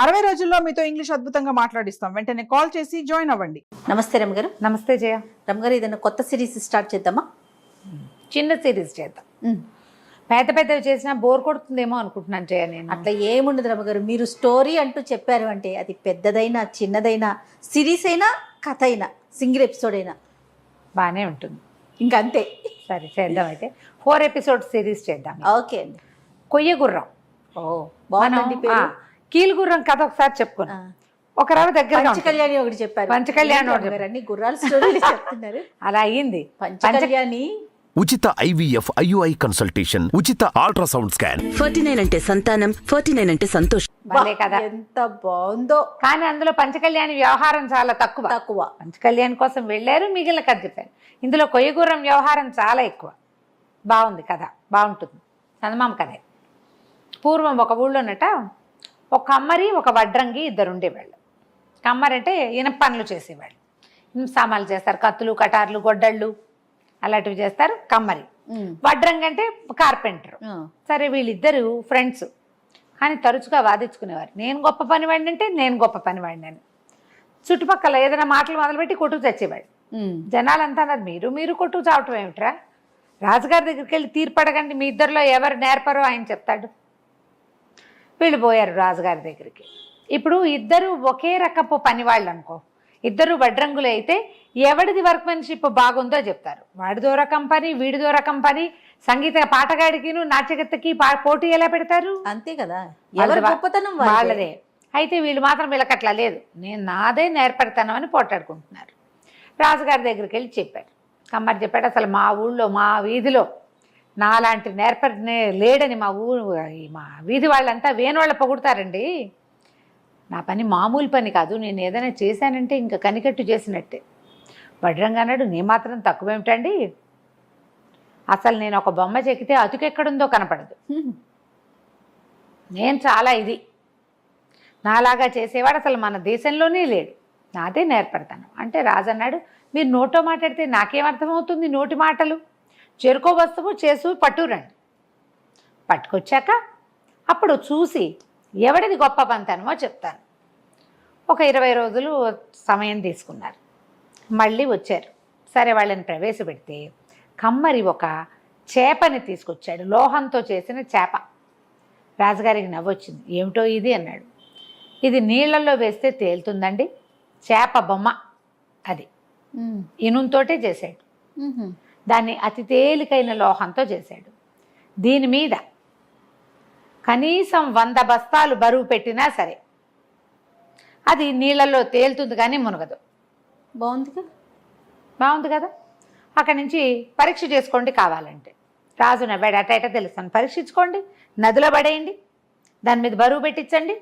60 రోజుల్లో మీతో ఇంగ్లీష్ అద్భుతంగా మాట్లాడిస్తాం. వెంటనే కాల్ చేసి జాయిన్ అవ్వండి. నమస్తే రమగారు. నమస్తే జయ. రమగారు, ఏదైనా కొత్త సిరీస్ స్టార్ట్ చేద్దామా? చిన్న సిరీస్ చేద్దాం. పెద్ద పెద్దవి చేసినా బోర్ కొడుతుందేమో అనుకుంటున్నాను జయ. నేను అట్లా ఏముండదు రమగారు. మీరు స్టోరీ అంటూ చెప్పారు అంటే అది పెద్దదైనా చిన్నదైనా సిరీస్ అయినా కథ అయినా సింగిల్ ఎపిసోడ్ అయినా బాగానే ఉంటుంది. ఇంకా అంతే. సరే చేద్దాం. అయితే 4 ఎపిసోడ్ సిరీస్ చేద్దాం. ఓకే అండి. కొయ్య గుర్రం. ఓ బాగుందండి పేరు. కీలు గుర్రం కథ ఒకసారి చెప్పుకున్నాం. ఒక రవ దగ్గర పంచకళ్యాణి ఒకటి చెప్పారు. పంచకళ్యాణి అన్ని గుర్రాల స్టోరీలు చెప్తున్నారు. అలా అయ్యింది. పంచకళ్యాణి ఉచిత IVF IUI కన్సల్టేషన్, ఉచిత అల్ట్రాసౌండ్ స్కాన్. 49 అంటే సంతానం, 49 అంటే సంతోషం. భలే కదా. ఎంత బాగుందో. కానీ అందులో పంచకళ్యాణి వ్యవహారం చాలా తక్కువ. పంచకళ్యాణి కోసం వెళ్ళారు, మిగిలిన కథ చెప్పారు. ఇందులో కొయ్య గుర్రం వ్యవహారం చాలా ఎక్కువ. బాగుంది కథ, బాగుంటుంది. చందమామ కథే. పూర్వం ఒక ఊళ్ళోనట ఒక కమ్మరి ఒక వడ్రంగి ఇద్దరు ఉండేవాళ్ళు. కమ్మరి అంటే ఇనప పనులు చేసేవాళ్ళు. ఇనుప సామాన్లు చేస్తారు, కత్తులు కటార్లు గొడ్డళ్ళు అలాంటివి చేస్తారు కమ్మరి. వడ్రంగి అంటే కార్పెంటర్. సరే వీళ్ళిద్దరు ఫ్రెండ్స్, కానీ తరచుగా వాదించుకునేవారు. నేను గొప్ప పనివాడిని అంటే నేను గొప్ప పనివాడిని అని. చుట్టుపక్కల ఏదైనా మాటలు మొదలుపెట్టి కొట్టుకు చచ్చేవాడు. జనాలంతా అన్నారు, మీరు మీరు కొట్టుకు చావటం ఏమిట్రా, రాజుగారి దగ్గరికి వెళ్ళి తీర్పడగండి, మీ ఇద్దరిలో ఎవరు నేర్పరో ఆయన చెప్తాడు. వీళ్ళు పోయారు రాజుగారి దగ్గరికి. ఇప్పుడు ఇద్దరు ఒకే రకపు పనివాళ్ళు అనుకో, ఇద్దరు వడ్రంగులు అయితే ఎవడిది వర్క్మెన్షిప్ బాగుందో చెప్తారు. వాడిదో రకం పని, వీడిదో రకం పని. సంగీత పాటగాడికిను నాట్యగత్తకి పోటీ ఎలా పెడతారు? అంతే కదా, ఎవరి గొప్పతనం వాళ్ళదే. అయితే వీళ్ళు మాత్రం వీళ్ళకట్లా లేదు, నేను నాదే నేర్పడతాను అని పోటాడుకుంటున్నారు. రాజుగారి దగ్గరికి వెళ్ళి చెప్పారు. కమ్మరి చెప్పాడు, అసలు మా ఊళ్ళో మా వీధిలో నాలాంటి లేడని మా వీధి వాళ్ళంతా వేణువాళ్ళ పొగుడతారండి. నా పని మామూలు పని కాదు, నేను ఏదైనా చేశానంటే ఇంకా కనికట్టు చేసినట్టే. వడ్రంగా అన్నాడు, నీ మాత్రం తక్కువేమిటండి, అసలు నేను ఒక బొమ్మ చెక్కితే అతుకెక్కడుందో కనపడదు. నేను చాలా ఇది, నాలాగా చేసేవాడు అసలు మన దేశంలోనే లేడు, నాదే నేర్పడతాను అంటే. రాజు అన్నాడు, మీరు నోటో మాట్లాడితే నాకేమర్థమవుతుంది నోటి మాటలు, చెరుకో వస్తువు చేసు పట్టురండి. పట్టుకొచ్చాక అప్పుడు చూసి ఎవడిది గొప్ప పంతనమో చెప్తాను. ఒక 20 రోజులు సమయం తీసుకున్నారు. మళ్ళీ వచ్చారు. సరే వాళ్ళని ప్రవేశపెడితే కమ్మరి ఒక చేపని తీసుకొచ్చాడు, లోహంతో చేసిన చేప. రాజుగారికి నవ్వొచ్చింది. ఏమిటో ఇది అన్నాడు. ఇది నీళ్ళల్లో వేస్తే తేలుతుందండి, చేప బొమ్మ. అది ఇనుంతోటే చేశాడు. దాన్ని అతి తేలికైన లోహంతో చేశాడు. దీని మీద కనీసం 100 బస్తాలు బరువు పెట్టినా సరే అది నీళ్ళల్లో తేలుతుంది కానీ మునగదు. బాగుంది కదా. అక్కడి నుంచి పరీక్ష చేసుకోండి కావాలంటే. రాజు నవ్వాడు. అట తెలుస్తాను, పరీక్షించుకోండి, నదిలో పడేయండి, దాని మీద బరువు పెట్టించండి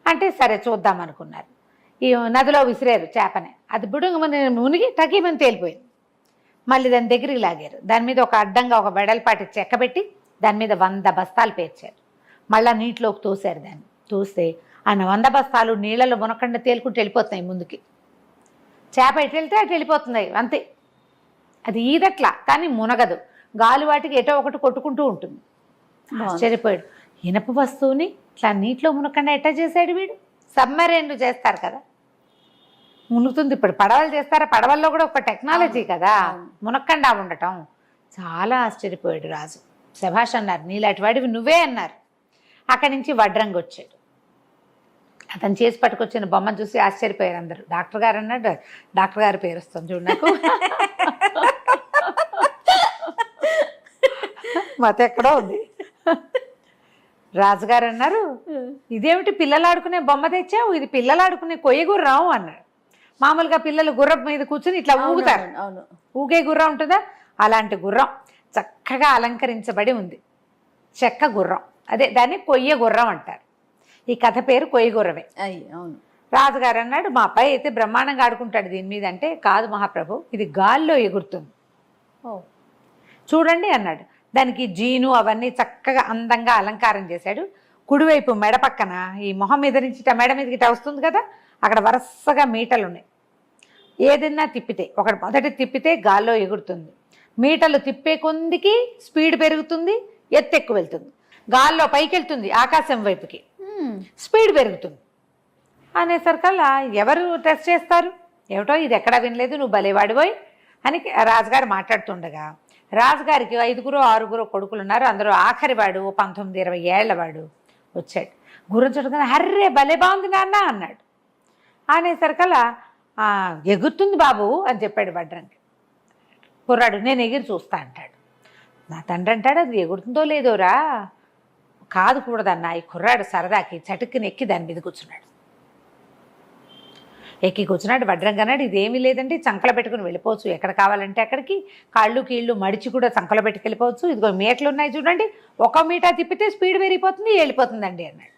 అంటే సరే చూద్దాం అనుకున్నారు. ఈ నదిలో విసిరారు చేపని. అది బుడుగు మునిగి టకీమని తేలిపోయింది. మళ్ళీ దాని దగ్గరికి లాగారు. దాని మీద ఒక అడ్డంగా ఒక వెడల్పాటి చెక్క పెట్టి దాని మీద 100 బస్తాలు పేర్చారు. మళ్ళీ నీటిలోకి తోసారు. దాన్ని తోస్తే ఆ 100 బస్తాలు నీళ్ళలో మునకుండా తేలుకుంటూ వెళ్ళిపోతున్నాయి ముందుకి. చేప ఎటు వెళ్తే అటు వెళ్ళిపోతున్నాయి అంతే. అది ఈదట్లా కానీ మునగదు, గాలి వాటికి ఎటో ఒకటి కొట్టుకుంటూ ఉంటుంది. ఆశ్చర్యపోయాడు. ఇనప వస్తువుని ఇట్లా నీటిలో మునకుండా ఎట్టా చేశాడు వీడు. సబ్మరైన్లు చేస్తారు కదా, మునుగుతుంది. ఇప్పుడు పడవలు చేస్తారా, పడవల్లో కూడా ఒక టెక్నాలజీ కదా మునక్కండా ఉండటం. చాలా ఆశ్చర్యపోయాడు రాజు. శభాష్ అన్నారు, నీలాంటి వాడివి నువ్వే అన్నారు. అక్కడి నుంచి వడ్రంగి వచ్చాడు. అతను చేసి పట్టుకొచ్చిన బొమ్మను చూసి ఆశ్చర్యపోయారు అందరూ. డాక్టర్ గారు అన్నాడు, డాక్టర్ గారి పేరు వస్తుంది చూడు నాకు, మత ఎక్కడో ఉంది. రాజుగారు అన్నారు, ఇదేమిటి పిల్లలు ఆడుకునే బొమ్మ తెచ్చావు, ఇది పిల్లలు ఆడుకునే కొయ్య గుర్రం అన్నాడు. మామూలుగా పిల్లలు గుర్రం మీద కూర్చుని ఇట్లా ఊగుతారు, ఊగే గుర్రం ఉంటుందా, అలాంటి గుర్రం చక్కగా అలంకరించబడి ఉంది. చెక్క గుర్రం, అదే దాన్ని కొయ్య గుర్రం అంటారు. ఈ కథ పేరు కొయ్య గుర్రమే. అవును. రాజుగారు అన్నాడు, మా అబ్బాయి అయితే బ్రహ్మాండంగా ఆడుకుంటాడు దీని మీద అంటే. కాదు మహాప్రభు, ఇది గాల్లో ఎగురుతుంది చూడండి అన్నాడు. దానికి జీను అవన్నీ చక్కగా అందంగా అలంకారం చేశాడు. కుడివైపు మెడ పక్కన ఈ మొహం మీద నుంచి మెడ మీదకి ఇట్లా వస్తుంది కదా, అక్కడ వరుసగా మీటలు ఉన్నాయి. ఏదైనా తిప్పితే, ఒకటి మొదటి తిప్పితే గాల్లో ఎగురుతుంది. మీటలు తిప్పే కొందికి స్పీడ్ పెరుగుతుంది, ఎత్తు ఎక్కువ వెళ్తుంది. గాల్లో పైకి వెళ్తుంది, ఆకాశం వైపుకి స్పీడ్ పెరుగుతుంది. అనేసరికల్లా ఎవరు టెస్ట్ చేస్తారు, ఏమిటో ఇది ఎక్కడా వినలేదు, నువ్వు భలేవాడిపోయి అని రాజుగారు మాట్లాడుతుండగా, రాజుగారికి 5-6 కొడుకులు ఉన్నారు. అందరూ ఆఖరివాడు 19-20 ఏళ్లవాడు వచ్చాడు. గుర్రం చుట్టూ హర్రే భలే బాగుంది నాన్న అన్నాడు. అనేసరికల్లా ఎగురుతుంది బాబు అని చెప్పాడు వడ్రంగి. కుర్రాడు నేను ఎగిరి చూస్తా అంటాడు. నా తండ్రి అంటాడు, అది ఎగురుతుందో లేదోరా, కాదు కూడదన్న. ఈ కుర్రాడు సరదాకి చటుక్కుని ఎక్కి దాని మీద కూర్చున్నాడు. ఎక్కి కూర్చున్నాడు. వడ్రంగి అన్నాడు, ఇదేమీ లేదండి, చంకలు పెట్టుకుని వెళ్ళిపోవచ్చు, ఎక్కడ కావాలంటే అక్కడికి, కాళ్ళు కీళ్ళు మడిచి కూడా చంకలు పెట్టుకెళ్ళిపోవచ్చు, ఇదిగో మీటలు ఉన్నాయి చూడండి, 1 మీటర్ తిప్పితే స్పీడ్ పెరిగిపోతుంది, వెళ్ళిపోతుందండి అన్నాడు.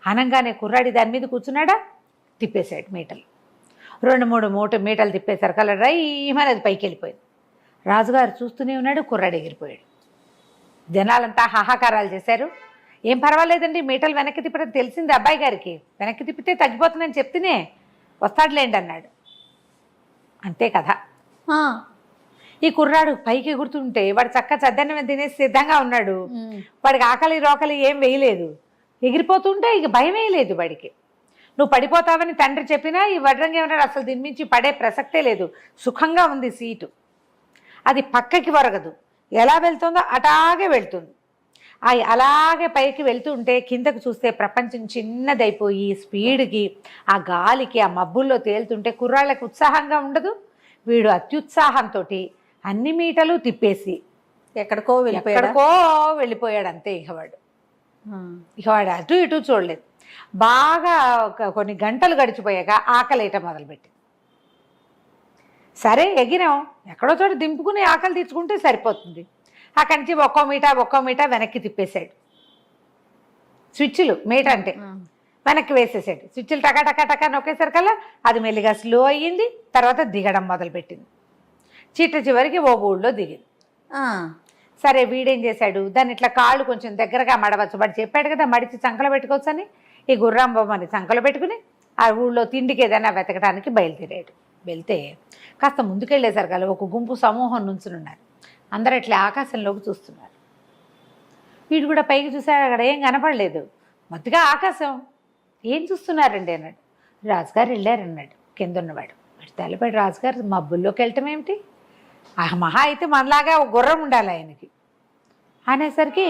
అనగానే కుర్రాడి దాని మీద కూర్చున్నాడా, తిప్పేశాడు మీటలు. 2-3 మీటలు తిప్పేసరికి అలా రైమని అది పైకి వెళ్ళిపోయింది. రాజుగారు చూస్తూనే ఉన్నాడు, కుర్రాడు ఎగిరిపోయాడు. జనాలంతా హాహాకారాలు చేశారు. ఏం పర్వాలేదండి, మీటలు వెనక్కి తిప్పడం తెలిసింది అబ్బాయి గారికి, వెనక్కి తిప్పితే తగ్గిపోతుందని చెప్తేనే వస్తాడులేండి అన్నాడు. అంతే కదా. ఈ కుర్రాడు పైకి ఎగురుతుంటే వాడు చక్క చద్దన్నం తినేసి సిద్ధంగా ఉన్నాడు. వాడికి ఆకలి రోకలి ఏం వేయలేదు. ఎగిరిపోతుంటే ఇక భయం వేయలేదు వాడికి. నువ్వు పడిపోతావని తండ్రి చెప్పినా ఈ వడ్రంగి ఏమన్నాడు, అసలు దీని నుంచి పడే ప్రసక్తే లేదు, సుఖంగా ఉంది సీటు, అది పక్కకి వరగదు, ఎలా వెళ్తుందో అటాగే వెళ్తుంది. అలాగే పైకి వెళ్తుంటే కిందకు చూస్తే ప్రపంచం చిన్నదైపోయి స్పీడ్కి ఆ గాలికి ఆ మబ్బుల్లో తేలుతుంటే కుర్రాళ్ళకి ఉత్సాహంగా ఉండదు. వీడు అత్యుత్సాహంతో అన్ని మీటలు తిప్పేసి ఎక్కడికో వెళ్ళిపోయాడు. అంతే. ఇక వాడు అటు ఇటు చూడలేదు. బాగా కొన్ని గంటలు గడిచిపోయాక ఆకలేయటం మొదలుపెట్టింది. సరే ఎగిరాం, ఎక్కడో చోట దింపుకుని ఆకలి తీర్చుకుంటే సరిపోతుంది. అక్కడి నుంచి 1 మీటర్ వెనక్కి తిప్పేశాడు. స్విచ్లు మీట అంటే వెనక్కి వేసేసాడు. స్విచ్లు టకా నొక్కేసరికల్లా అది మెల్లిగా స్లో అయ్యింది. తర్వాత దిగడం మొదలుపెట్టింది. చివరికి ఓ ఊళ్ళో దిగింది. సరే వీడేం చేశాడు, దాన్ని ఇట్లా కాళ్ళు కొంచెం దగ్గరగా మడవచ్చు. వాడు చెప్పాడు కదా మడిచి చంకలో పెట్టుకోవచ్చు అని. ఈ గుర్రం బొమ్మని చంకలో పెట్టుకుని ఆ ఊళ్ళో తిండికి ఏదైనా వెతకడానికి బయలుదేరాడు. వెళ్తే కాస్త ముందుకెళ్ళేసరికల్లా ఒక గుంపు సమూహం నుంచునున్నారు. అందరూ ఇట్లా ఆకాశంలోకి చూస్తున్నారు. వీడు కూడా పైకి చూశాడు, అక్కడ ఏం కనపడలేదు. మొదటిగా ఆకాశం ఏం చూస్తున్నారండి అన్నాడు. రాజుగారు వెళ్ళారన్నాడు కింద ఉన్నవాడు. వాడు తెల్లబడి రాజుగారు మబ్బుల్లోకి వెళ్ళటం ఏమిటి, మహా అయితే మనలాగా ఒక గుర్రం ఉండాలి ఆయనకి అనేసరికి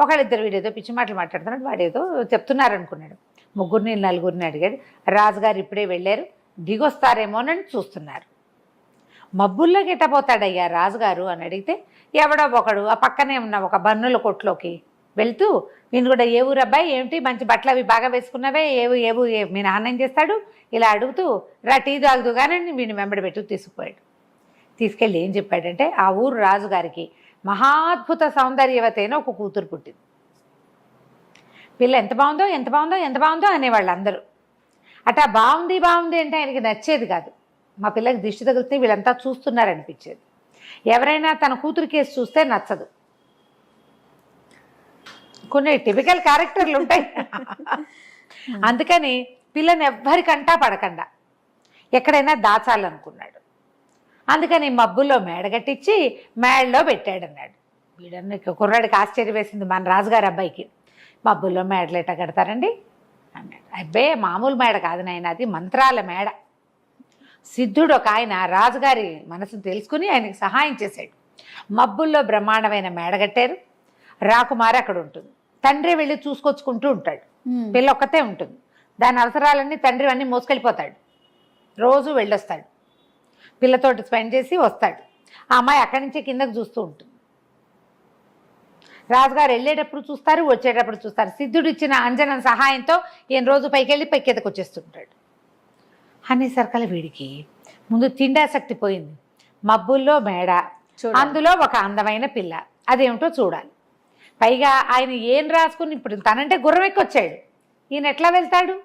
ఒకళ్ళిద్దరు వీడేదో పిచ్చి మాటలు మాట్లాడుతున్నాడు, వాడేదో చెప్తున్నారనుకున్నాడు. 3-4 అడిగాడు. రాజుగారు ఇప్పుడే వెళ్ళారు, దిగొస్తారేమోనని చూస్తున్నారు. మబ్బుల్లోకి ఎట్టపోతాడయ్యా రాజుగారు అని అడిగితే ఎవడో ఒకడు ఆ పక్కనే ఉన్న ఒక బన్నుల కొట్లోకి వెళ్తూ, నేను కూడా ఏ ఊరు అబ్బాయి, ఏమిటి మంచి బట్టలు అవి బాగా వేసుకున్నవే, ఏవు మీ నాన్న ఏం చేస్తాడు, ఇలా అడుగుతూ రా టీ తాగుతూ కానీ వీడిని వెంబడి పెట్టు తీసుకుపోయాడు. తీసుకెళ్ళి ఏం చెప్పాడంటే, ఆ ఊరు రాజుగారికి మహాద్భుత సౌందర్యవతైన ఒక కూతురు పుట్టింది. పిల్ల ఎంత బాగుందో అనేవాళ్ళు అందరూ. అట్టా బాగుంది అంటే ఆయనకి నచ్చేది కాదు. మా పిల్లకి దిష్టి తగిలితే వీళ్ళంతా చూస్తున్నారనిపించేది. ఎవరైనా తన కూతురు కేసు చూస్తే నచ్చదు. కొన్ని టిపికల్ క్యారెక్టర్లు ఉంటాయి. అందుకని పిల్లని ఎవ్వరికంటా పడకుండా ఎక్కడైనా దాచాలనుకున్నాడు. అందుకని మబ్బుల్లో మేడగట్టించి మేడలో పెట్టాడన్నాడు. వీడన్న కుర్రాడికి ఆశ్చర్యం వేసింది, మన రాజుగారి అబ్బాయికి. మబ్బుల్లో మేడలు ఎట్ట కడతారండి అన్నాడు. అబ్బాయి మామూలు మేడ కాదు నాయన, అది మంత్రాల మేడ. సిద్ధుడు ఒక ఆయన రాజుగారి మనసును తెలుసుకుని ఆయనకి సహాయం చేశాడు. మబ్బుల్లో బ్రహ్మాండమైన మేడ కట్టారు. రాకుమారి అక్కడ ఉంటుంది, తండ్రి వెళ్ళి చూసుకొచ్చుకుంటూ ఉంటాడు. పిల్ల ఒక్కతే ఉంటుంది. దాని అవసరాలన్నీ తండ్రి అన్నీ మోసుకెళ్ళిపోతాడు. రోజు వెళ్ళొస్తాడు, పిల్లతోటి స్పెండ్ చేసి వస్తాడు. ఆ అమ్మాయి అక్కడి నుంచి కిందకు చూస్తూ ఉంటుంది. రాజుగారు వెళ్ళేటప్పుడు చూస్తారు, వచ్చేటప్పుడు చూస్తారు. సిద్ధుడు ఇచ్చిన అంజనం సహాయంతో ఈయన రోజు పైకి వెళ్ళి కిందకు వచ్చేస్తుంటాడు. అనేసరికల వీడికి ముందు తిండాసక్తి పోయింది. మబ్బుల్లో మేడ, అందులో ఒక అందమైన పిల్ల, అదేమిటో చూడాలి. పైగా ఆయన ఏం రాసుకుని ఇప్పుడు తనంటే గుర్రం ఎక్కొచ్చాడు, ఈయన ఎట్లా వెళ్తాడు?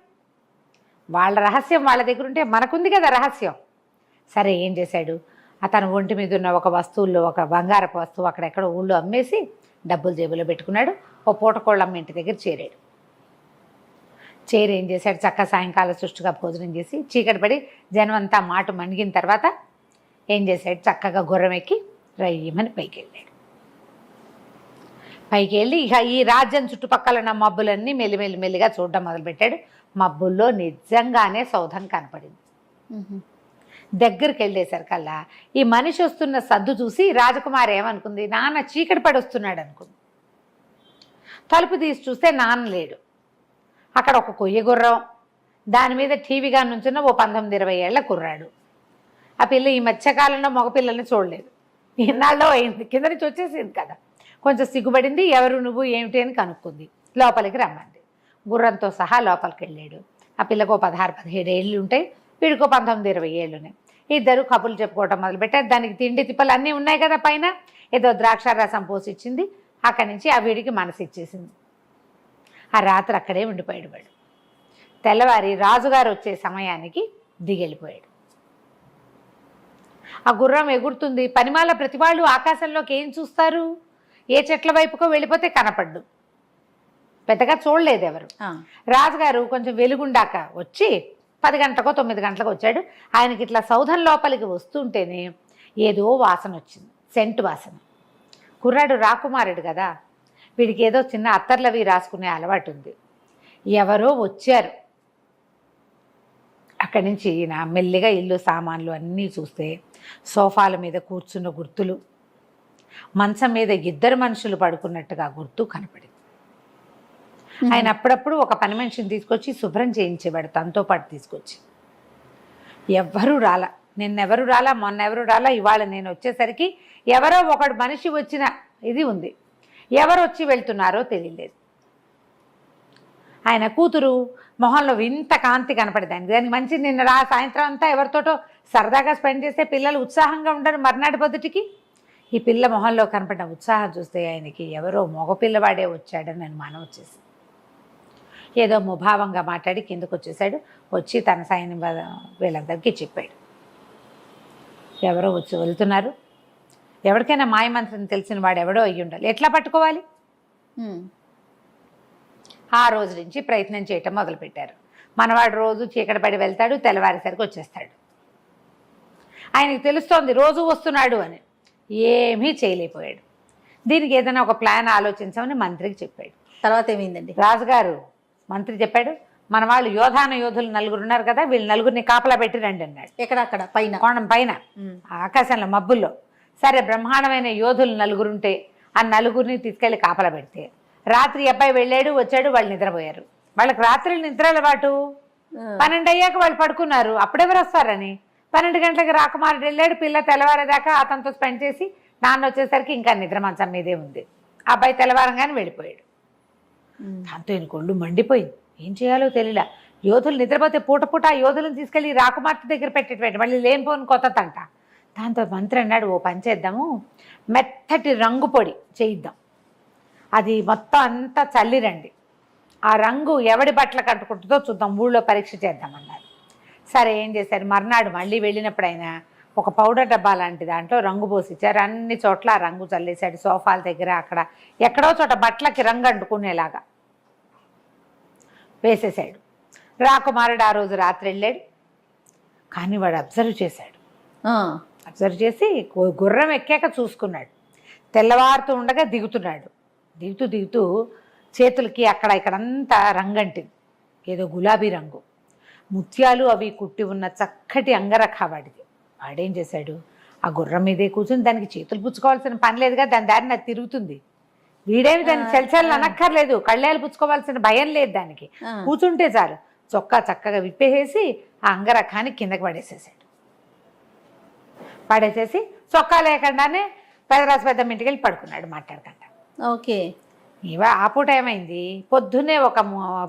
వాళ్ళ రహస్యం వాళ్ళ దగ్గర ఉంటే మనకుంది కదా రహస్యం. సరే ఏం చేశాడు, అతను ఒంటి మీద ఉన్న ఒక వస్తువుల్లో ఒక బంగారపు వస్తువు అక్కడెక్కడ ఊళ్ళో అమ్మేసి డబ్బులు జేబులో పెట్టుకున్నాడు. ఓ పూటకోళ్ళమ్మ ఇంటి దగ్గర చేరాడు. ఏం చేశాడు, చక్క సాయంకాలం సుష్టుగా భోజనం చేసి చీకటి పడి జనం అంతా మాట మణిగిన తర్వాత ఏం చేశాడు, చక్కగా గుర్రం ఎక్కి రయ్యమని పైకి వెళ్ళాడు. పైకి వెళ్ళి ఇక ఈ రాజ్యం చుట్టుపక్కల ఉన్న మబ్బులన్నీ మెల్లిగా చూడడం మొదలుపెట్టాడు. మబ్బుల్లో నిజంగానే సౌధం కనపడింది. దగ్గరికి వెళ్ళేసరికల్లా ఈ మనిషి వస్తున్న సద్దు చూసి రాజకుమారి ఏమనుకుంది, నాన్న చీకటి పడి వస్తున్నాడు అనుకుంది. తలుపు తీసి చూస్తే నాన్న లేడు. అక్కడ ఒక కొయ్య గుర్రం, దాని మీద టీవీగా నుంచున్న ఓ 19-20 ఏళ్ల కుర్రాడు. ఆ పిల్ల ఈ మధ్యకాలంలో మగపిల్లల్ని చూడలేదు, ఇన్నాళ్ళలో అయింది, కింద నుంచి వచ్చేసింది కదా. కొంచెం సిగ్గుపడింది, ఎవరు నువ్వు ఏమిటి అని కనుక్కుంది. లోపలికి రమ్మంది. గుర్రంతో సహా లోపలికి వెళ్ళాడు. ఆ పిల్లకు 16-17 ఏళ్ళు ఉంటాయి, వీడికో 19-20 ఏళ్ళు ఉన్నాయి. ఇద్దరు కబుర్లు చెప్పుకోవటం మొదలుపెట్టారు. దానికి తిండి తిప్పలు అన్నీ ఉన్నాయి కదా పైన, ఏదో ద్రాక్ష రసం పోసి ఇచ్చింది. అక్కడి నుంచి ఆ వీడికి మనసు ఇచ్చేసింది. ఆ రాత్రి అక్కడే ఉండిపోయాడు వాడు. తెల్లవారి రాజుగారు వచ్చే సమయానికి దిగెళ్ళిపోయాడు. ఆ గుర్రం ఎగురుతుంది. పనిమాల ప్రతి వాళ్ళు ఆకాశంలోకి ఏం చూస్తారు, ఏ చెట్ల వైపుకో వెళ్ళిపోతే కనపడ్డు, పెద్దగా చూడలేదు ఎవరు. రాజుగారు కొంచెం వెలుగుండాక వచ్చి 10 గంటలకో 9 గంటలకు వచ్చాడు. ఆయనకి ఇట్లా సౌధం లోపలికి వస్తుంటేనే ఏదో వాసన వచ్చింది, సెంటు వాసన. కుర్రాడు రాకుమారుడు కదా, వీడికి ఏదో చిన్న అత్తర్లవి రాసుకునే అలవాటు ఉంది. ఎవరో వచ్చారు. అక్కడి నుంచి నా మెల్లిగా ఇల్లు సామాన్లు అన్నీ చూస్తే సోఫాల మీద కూర్చున్న గుర్తులు, మంచం మీద 2 మనుషులు పడుకున్నట్టుగా గుర్తు కనపడింది. ఆయన అప్పుడప్పుడు ఒక పని మనిషిని తీసుకొచ్చి శుభ్రం చేయించేవాడు, తనతో పాటు తీసుకొచ్చి. ఎవ్వరూ రాలా, నిన్నెవరు రాలా, మొన్నెవరు రాలా, ఇవాళ నేను వచ్చేసరికి ఎవరో ఒకడు మనిషి వచ్చిన ఇది ఉంది. ఎవరు వచ్చి వెళ్తున్నారో తెలియలేదు. ఆయన కూతురు మొహంలో వింత కాంతి కనపడేదానికి. దానికి మంచి నిన్న సాయంత్రం అంతా ఎవరితోటో సరదాగా స్పెండ్ చేస్తే పిల్లలు ఉత్సాహంగా ఉండరు మర్నాటి పొద్దుటికి. ఈ పిల్ల మొహంలో కనపడిన ఉత్సాహం చూస్తే ఆయనకి ఎవరో మగపిల్లవాడే వచ్చాడని అనుమానం వచ్చేసి ఏదో ముభావంగా మాట్లాడి కిందకు వచ్చేసాడు. వచ్చి తన సైన్యం వీళ్ళందరికీ చెప్పాడు, ఎవరో వచ్చి వెళ్తున్నారు, ఎవరికైనా మాయమంత్రం తెలిసిన వాడు ఎవడో అయ్యి ఉండాలి, ఎట్లా పట్టుకోవాలి. ఆ రోజు నుంచి ప్రయత్నం చేయటం మొదలుపెట్టారు. మనవాడు రోజు చీకటి పడి వెళ్తాడు, తెల్లవారేసరికి వచ్చేస్తాడు. ఆయనకి తెలుస్తోంది రోజు వస్తున్నాడు అని. ఏమీ చేయలేకపోయాడు. దీనికి ఏదైనా ఒక ప్లాన్ ఆలోచించామని మంత్రికి చెప్పాడు. తర్వాత ఏమైందండి? రాజుగారు మంత్రి చెప్పాడు, మన వాళ్ళు యోధులు 4 ఉన్నారు కదా, వీళ్ళు 4ని కాపలా పెట్టి రండి అన్నాడు. ఎక్కడక్కడ పైన కోణం పైన ఆకాశంలో మబ్బుల్లో. సరే, బ్రహ్మాండమైన యోధులు 4 ఉంటే ఆ 4ని తీసుకెళ్లి కాపలా పెడితే రాత్రి అబ్బాయి వెళ్ళాడు వచ్చాడు, వాళ్ళు నిద్రపోయారు. వాళ్ళకి రాత్రి నిద్ర అలవాటు. 12 అయ్యాక వాళ్ళు పడుకున్నారు. అప్పుడెవరు వస్తారని 12 గంటలకు రాకుమారుడు వెళ్ళాడు. పిల్ల తెల్లవారేదాకా అతనితో స్పెండ్ చేసి నాన్న వచ్చేసరికి ఇంకా నిద్ర మంచం మీదే ఉంది. అబ్బాయి తెల్లవారంగానే వెళ్ళిపోయాడు. దాంతో ఈయన కొళ్ళు మండిపోయింది. ఏం చేయాలో తెలియలా. యోధులు నిద్రపోతే పూట ఆ యోధులను తీసుకెళ్ళి రాకుమార్తె దగ్గర పెట్టేటువంటి మళ్ళీ లేనిపోని కొత్త తంట. దాంతో మంత్రి అన్నాడు, ఓ పని చేద్దాము, మెత్తటి రంగు పొడి చేయిద్దాం, అది మొత్తం అంతా చల్లిరండి, ఆ రంగు ఎవడి బట్టలకు అంటుకుంటుందో చూద్దాం, ఊళ్ళో పరీక్ష చేద్దామన్నారు. సరే, ఏం చేశారు, మర్నాడు మళ్ళీ వెళ్ళినప్పుడు ఆయన ఒక పౌడర్ డబ్బా లాంటి దాంట్లో రంగు పోసిచ్చారు. అన్ని చోట్ల ఆ రంగు చల్లేశాడు. సోఫాల దగ్గర అక్కడ ఎక్కడో చోట బట్టలకి రంగు అంటుకునేలాగా వేసేసాడు. రాకుమారుడు ఆ రోజు రాత్రి వెళ్ళాడు. కానీ వాడు అబ్జర్వ్ చేశాడు. అబ్జర్వ్ చేసి గుర్రం ఎక్కాక చూసుకున్నాడు. తెల్లవారుతూ ఉండగా దిగుతున్నాడు. దిగుతూ చేతులకి అక్కడ ఇక్కడంతా రంగంటింది, ఏదో గులాబీ రంగు, ముత్యాలు అవి కుట్టి ఉన్న చక్కటి అంగరఖ వాడిది. వాడేం చేశాడు, ఆ గుర్రం మీదే కూర్చొని దానికి చేతులు పుచ్చుకోవాల్సిన పని లేదుగా, దాని దారిని అది తిరుగుతుంది. వీడేమి దాన్ని చల్చల్ని అనక్కర్లేదు, కళ్ళేలు పుచ్చుకోవాల్సిన భయం లేదు దానికి. కూర్చుంటే చాలు, చొక్కా చక్కగా విప్పేసేసి ఆ అంగరఖాన్ని కిందకి పడేసేసి చొక్కా లేకుండానే పెదరాసు పెద్ద ఇంటికి వెళ్ళి పడుకున్నాడు మాట్లాడకుండా. ఓకే. ఆ పూట ఏమైంది, పొద్దున్నే ఒక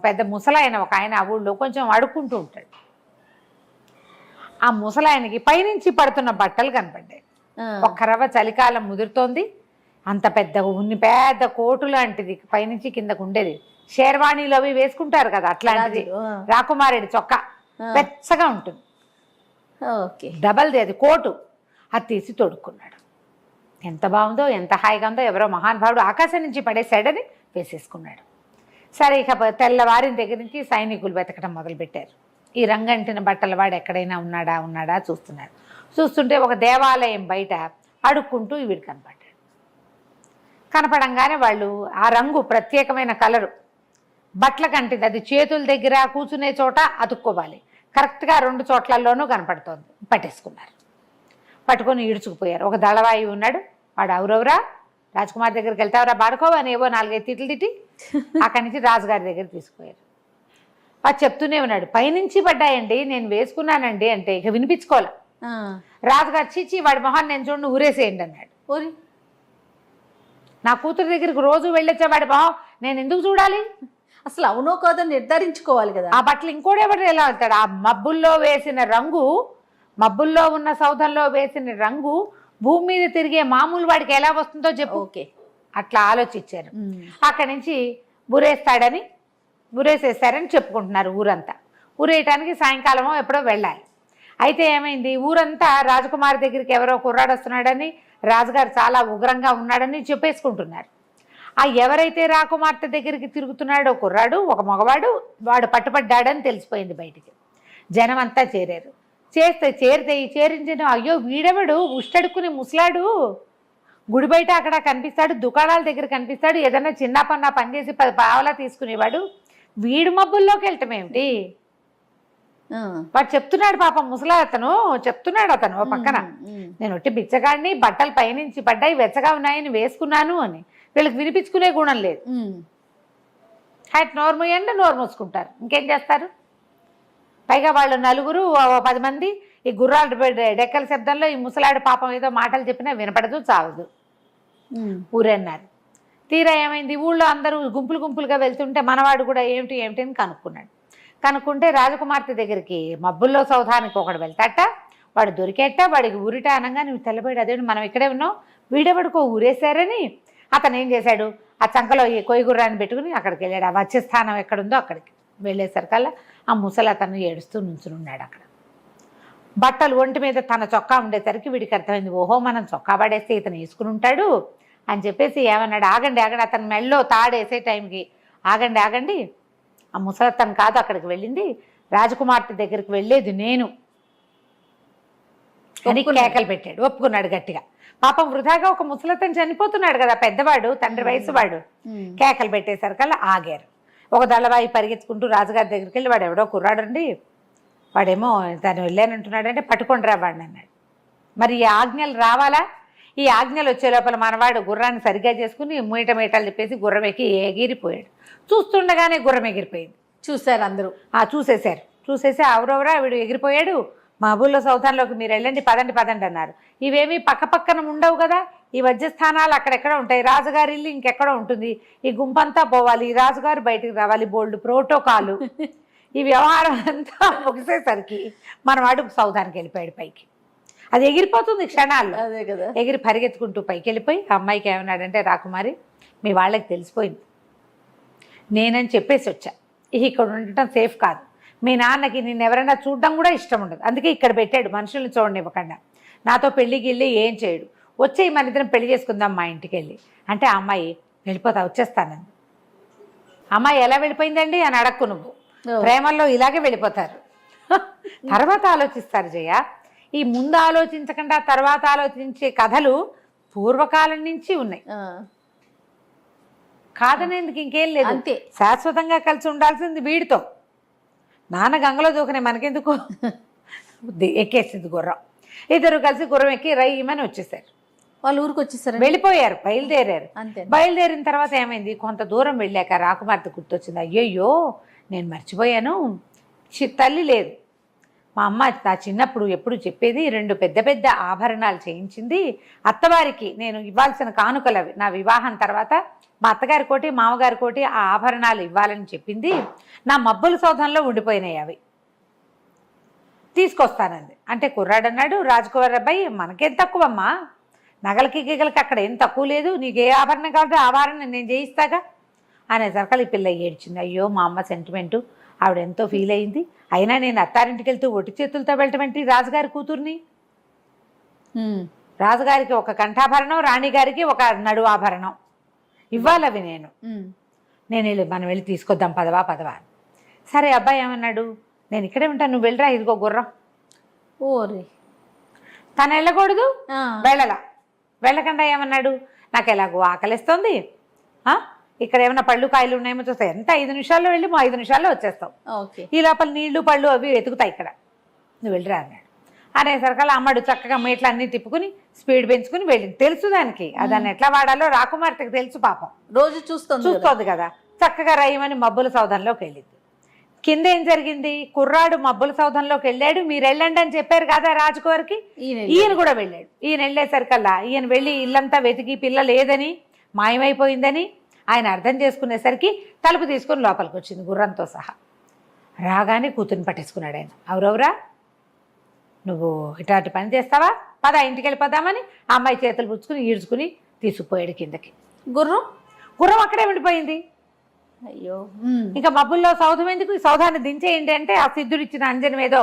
పెద్ద ముసలాయన ఒక ఆయన ఆ ఊళ్ళో కొంచెం అడుక్కుంటూ ఉంటాడు. ఆ ముసలాయనకి పైనుంచి పడుతున్న బట్టలు కనపడ్డాయి. ఒక్క రవ్వ చలికాలం ముదురుతోంది. అంత పెద్ద కోటు లాంటిది పైనుంచి కిందకు ఉండేది. షేర్వాణీలో అవి వేసుకుంటారు కదా, అట్లాంటిది. రాకుమారుడి చొక్కా వెచ్చగా ఉంటుంది, డబల్ది అది కోటు. అది తీసి తొడుక్కున్నాడు. ఎంత బాగుందో, ఎంత హాయిగా ఉందో, ఎవరో మహానుభావుడు ఆకాశం నుంచి పడేసాడని వేసేసుకున్నాడు. సరే, ఇక తెల్లవారిన దగ్గర నుంచి సైనికులు వెతకడం మొదలుపెట్టారు. ఈ రంగంటిన బట్టల వాడు ఎక్కడైనా ఉన్నాడా చూస్తున్నారు. చూస్తుంటే ఒక దేవాలయం బయట అడుక్కుంటూ వీడు కనపడ్డాడు. కనపడంగానే వాళ్ళు ఆ రంగు ప్రత్యేకమైన కలరు, బట్టలకు అంటింది. అది చేతుల దగ్గర కూర్చునే చోట అతుక్కోవాలి. కరెక్ట్గా 2 చోట్లలోనూ కనపడుతోంది. పట్టేసుకున్నారు. పట్టుకొని ఈడ్చుకుపోయారు. ఒక దళవాయి ఉన్నాడు, వాడు అవురవరా రాజకుమార్ దగ్గరికి వెళ్తావరా బాడుకోవా అని ఏవో 4-5 తిట్లు తిట్టి అక్కడి నుంచి రాజుగారి దగ్గర తీసుకుపోయారు. వాడు చెప్తూనే ఉన్నాడు, పైనుంచి పడ్డాయండి, నేను వేసుకున్నానండి అంటే ఇక వినిపించుకోవాలి. రాజుగారు చీచి వాడి మొహాన్ని నేను చూడండి ఊరేసేయండి అన్నాడు. ఓరి, నా కూతురు దగ్గరికి రోజు వెళ్ళొచ్చా వాడి మొహం నేను ఎందుకు చూడాలి? అసలు అవునో కాదో నిర్ధారించుకోవాలి కదా. ఆ బట్టలు ఇంకోడెవరు ఎలా వెళ్తాడు? ఆ మబ్బుల్లో వేసిన రంగు, మబ్బుల్లో ఉన్న సౌధంలో వేసిన రంగు భూమి మీద తిరిగే మామూలు వాడికి ఎలా వస్తుందో చెప్పు. ఓకే, అట్లా ఆలోచించారు. అక్కడి నుంచి ఊరేసేసారని చెప్పుకుంటున్నారు ఊరంతా. ఊరేయటానికి సాయంకాలమో ఎప్పుడో వెళ్ళాలి. అయితే ఏమైంది, ఊరంతా రాజకుమారి దగ్గరికి ఎవరో కుర్రాడు వస్తున్నాడని, రాజుగారు చాలా ఉగ్రంగా ఉన్నాడని చెప్పేసుకుంటున్నారు. ఆ ఎవరైతే రాకుమార్తె దగ్గరికి తిరుగుతున్నాడో కుర్రాడు, ఒక మగవాడు, వాడు పట్టుపడ్డాడని తెలిసిపోయింది బయటికి. జనం అంతా చేరారు. చేరితే ఈ చేరించిన అయ్యో వీడెవడు ఉష్టడుకుని ముసలాడు, గుడి బయట అక్కడ కనిపిస్తాడు, దుకాణాల దగ్గర కనిపిస్తాడు, ఏదైనా చిన్న పన్న పని చేసి 10 పావలా తీసుకునేవాడు, వీడు మబ్బుల్లోకి వెళ్ళటం ఏమిటి? వాడు చెప్తున్నాడు పాపం ముసలా అతను చెప్తున్నాడు. అతను ఓ పక్కన నేను ఒట్టి బిచ్చగాడిని, బట్టలు పైనుంచి పడ్డాయి, వెచ్చగా ఉన్నాయని వేసుకున్నాను అని. వీళ్ళకి వినిపించుకునే గుణం లేదు. నోరు మూయండి, నోరు మూసుకుంటారు. ఇంకేం చేస్తారు? పైగా వాళ్ళు 10 మంది ఈ గుర్రాలు డెక్కల శబ్దంలో ఈ ముసలాడు పాపం ఏదో మాటలు చెప్పినా వినపడదు, చావదు. ఊరన్నారు. తీరా ఏమైంది, ఊళ్ళో అందరూ గుంపులుగా వెళ్తుంటే మనవాడు కూడా ఏమిటి అని కనుక్కుంటే రాజకుమార్తె దగ్గరికి మబ్బుల్లో సౌధానికి ఒకడు వెళ్తాట. వాడు దొరికేట, వాడికి ఊరిట అనగా నువ్వు తెల్లబోయాడు, అదే మనం ఇక్కడే ఉన్నావు, వీడెవడికో ఊరేశారని అతను ఏం చేశాడు, ఆ చంకలో ఈ కొయ్యగుర్రాన్ని పెట్టుకుని అక్కడికి వెళ్ళాడు. ఆ వచ్చే స్థానం ఎక్కడుందో అక్కడికి వెళ్ళేసరికల్లా ఆ ముసలి అతను ఏడుస్తూ నుంచునున్నాడు అక్కడ. బట్టలు ఒంటి మీద తన చొక్కా ఉండేసరికి వీడికి అర్థమైంది, ఓహో మనం చొక్కా పడేస్తే ఇతను వేసుకుని ఉంటాడు అని చెప్పేసి ఏమన్నాడు, ఆగండి అతను మెళ్ళో తాడేసే టైంకి ఆగండి, ఆ ముసలతను కాదు అక్కడికి వెళ్ళింది, రాజకుమార్తె దగ్గరికి వెళ్ళేది నేను అని కేకలు పెట్టాడు. ఒప్పుకున్నాడు గట్టిగా. పాపం వృధాగా ఒక ముసలతను చనిపోతున్నాడు కదా, పెద్దవాడు, తండ్రి వయసు వాడు. కేకలు పెట్టేసరికల్లా ఆగారు. ఒక దళవాయి పరిగెత్తుకుంటూ రాజుగారి దగ్గరికి వెళ్ళి, వాడు ఎవడో కుర్రాడండి, వాడేమో తను వెళ్ళానంటున్నాడంటే పట్టుకొని రా వాడిని అన్నాడు. మరి ఈ ఆజ్ఞలు రావాలా? ఈ ఆజ్ఞలు వచ్చే లోపల మనవాడు గుర్రాన్ని సరిగ్గా చేసుకుని మీటలు చెప్పేసి గుర్రం ఎక్కి ఎగిరిపోయాడు. చూస్తుండగానే గుర్రం ఎగిరిపోయింది. చూశారు అందరూ. చూసేసి అవరవరా వీడు ఎగిరిపోయాడు, మా ఊళ్ళో సౌతాన్లోకి మీరు వెళ్ళండి, పదండి అన్నారు. ఇవేమీ పక్కన ఉండవు కదా, ఈ వజ్రస్థానాలు అక్కడెక్కడ ఉంటాయి, రాజుగారి ఇల్లు ఇంకెక్కడ ఉంటుంది, ఈ గుంపంతా పోవాలి, రాజుగారు బయటికి రావాలి, బోల్డ్ ప్రోటోకాలు. ఈ వ్యవహారం అంతా ముగిసేసరికి మనవాడు సౌధానికి వెళ్ళిపోయాడు పైకి. అది ఎగిరిపోతుంది క్షణాల్లో. అదే కదా, ఎగిరి పరిగెత్తుకుంటూ పైకి వెళ్ళిపోయి ఆ అమ్మాయికి ఏమన్నాడంటే, రాకుమారి మీ వాళ్ళకి తెలిసిపోయింది, నేనని చెప్పేసి వచ్చా, ఇక్కడ ఉండటం సేఫ్ కాదు, మీ నాన్నకి నిన్ను ఎవరైనా చూడడం కూడా ఇష్టం ఉండదు, అందుకే ఇక్కడ పెట్టాడు మనుషుల్ని చూడనివ్వకుండా, నాతో పెళ్ళికి వెళ్ళి ఏం చేయడు, వచ్చేయి మన ఇద్దరం పెళ్లి చేసుకుందాం మా ఇంటికి వెళ్ళి అంటే. ఆ అమ్మాయి వెళ్ళిపోతా వచ్చేస్తానండి. అమ్మాయి ఎలా వెళ్ళిపోయిందండి అని అడక్కు నువ్వు, ప్రేమల్లో ఇలాగే వెళ్ళిపోతారు, తర్వాత ఆలోచిస్తారు జయ. ఈ ముందు ఆలోచించకుండా తర్వాత ఆలోచించే కథలు పూర్వకాలం నుంచి ఉన్నాయి. కాదనేందుకు ఇంకేం లేదు, అంతే. శాశ్వతంగా కలిసి ఉండాల్సింది వీడితో. నాన్న గంగలో దూకనే మనకెందుకు, ఎక్కేసింది గుర్రం. ఇద్దరు కలిసి గుర్రం ఎక్కి రైమని వచ్చేసారు. వాళ్ళు ఊరికి వచ్చేసారు, వెళ్ళిపోయారు, బయలుదేరారు. అంతే. బయలుదేరిన తర్వాత ఏమైంది, కొంత దూరం వెళ్ళాక రాకుమార్తె గుర్తొచ్చింది. అయ్యయ్యో నేను మర్చిపోయాను, తల్లి లేదు. మా అమ్మ నా చిన్నప్పుడు ఎప్పుడు చెప్పేది, 2 పెద్ద ఆభరణాలు చేయించింది అత్తవారికి, నేను ఇవ్వాల్సిన కానుకలు అవి, నా వివాహం తర్వాత మా అత్తగారి కోటి మామగారి కోటి ఆ ఆభరణాలు ఇవ్వాలని చెప్పింది, నా మబ్బుల సౌధంలో ఉండిపోయినాయి, అవి తీసుకొస్తానంది. అంటే కుర్రాడన్నాడు, రాజకుమారి అబ్బాయి మనకేం తక్కువమ్మా, నగలకి గిగలకి అక్కడ ఏం తక్కువ లేదు, నీకు ఏ ఆభరణం కావాలంటే ఆభరణం నేను చేయిస్తాగా అనేసరికి ఈ పిల్ల ఏడ్చింది. అయ్యో మా అమ్మ సెంటిమెంటు, ఆవిడ ఎంతో ఫీల్ అయింది, అయినా నేను అత్తారింటికి వెళ్తూ ఒట్టి చేతులతో వెళ్ళటమేంటి, రాజుగారి కూతుర్ని, రాజుగారికి ఒక కంఠాభరణం, రాణిగారికి ఒక నడు ఆభరణం ఇవ్వాలి, అవి నేను మనం వెళ్ళి తీసుకొద్దాం పదవా. సరే అబ్బాయి ఏమన్నాడు, నేను ఇక్కడే ఉంటాను, నువ్వు వెళ్ళరా, ఇదిగో గుర్రం. ఓరే, తను వెళ్ళకూడదు, వెళ్ళకుండా ఏమన్నాడు, నాకు ఎలాగో ఆకలిస్తుంది, ఇక్కడ ఏమైనా పళ్ళు కాయలు ఉన్నాయేమో చూస్తాయి. ఎంత 5 నిమిషాల్లో వెళ్ళి 5 నిమిషాల్లో వచ్చేస్తాం. ఓకే. ఈ లోపల నీళ్లు పళ్ళు అవి వెతుకుతాయి ఇక్కడ. నువ్వు వెళ్ళిరా అన్నాడు. అనేసరికల్లా అమ్మడు చక్కగా మీట్లు అన్నీ తిప్పుకుని స్పీడ్ పెంచుకుని వెళ్ళింది. తెలుసు దానికి దాన్ని ఎట్లా వాడాలో రాకుమార్తెకి తెలుసు పాపం. రోజు చూస్తోంది కదా. చక్కగా రయ్యమని మబ్బుల సౌధంలోకి వెళ్ళింది. కింద ఏం జరిగింది? కుర్రాడు మబ్బుల సౌధంలోకి వెళ్ళాడు. మీరు వెళ్ళండి అని చెప్పారు కదా రాజుగారికి. ఈయన కూడా వెళ్ళాడు. ఈయన వెళ్ళేసరికల్లా ఈయన వెళ్ళి ఇల్లంతా వెతికి పిల్ల లేదని మాయమైపోయిందని ఆయన అర్థం చేసుకునేసరికి తలుపు తీసుకుని లోపలికి వచ్చింది గుర్రంతో సహా. రాగానే కూతుర్ని పట్టేసుకున్నాడు ఆయన. ఎవరెవరా నువ్వు ఇట్లాంటి పని చేస్తావా, పద ఇంటికి వెళ్ళిపోదామని ఆ అమ్మాయి చేతులు పుచ్చుకుని ఈడ్చుకుని తీసుకుపోయాడు కిందకి. గుర్రం అక్కడే ఉండిపోయింది. అయ్యో. ఇంకా మబ్బుల్లో సౌధం ఎందుకు, ఈ సౌధాన్ని దించేయండి అంటే ఆ సిద్ధుడు ఇచ్చిన అంజనం ఏదో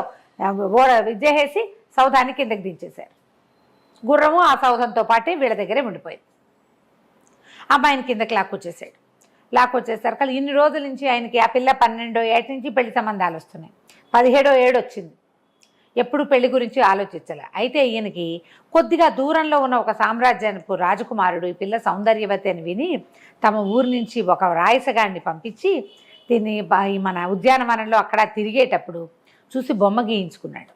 విద్యేసి సౌధాన్ని కిందకి దించేశారు. గుర్రము ఆ సౌధంతో పాటే వీళ్ళ దగ్గరే ఉండిపోయింది. అమ్మాయిని కిందకి లాక్కొచ్చేసరికి ఇన్ని రోజుల నుంచి ఆయనకి ఆ పిల్ల 12వ ఏట నుంచి పెళ్లి సంబంధాలు వస్తున్నాయి. 17వ ఏడు వచ్చింది. ఎప్పుడు పెళ్లి గురించి ఆలోచించలే. అయితే ఈయనకి కొద్దిగా దూరంలో ఉన్న ఒక సామ్రాజ్యానికి రాజకుమారుడు ఈ పిల్ల సౌందర్యవతి అని విని తమ ఊరు నుంచి ఒక రాయసగాడిని పంపించి దీన్ని మన ఉద్యానవనంలో అక్కడ తిరిగేటప్పుడు చూసి బొమ్మ గీయించుకున్నాడు.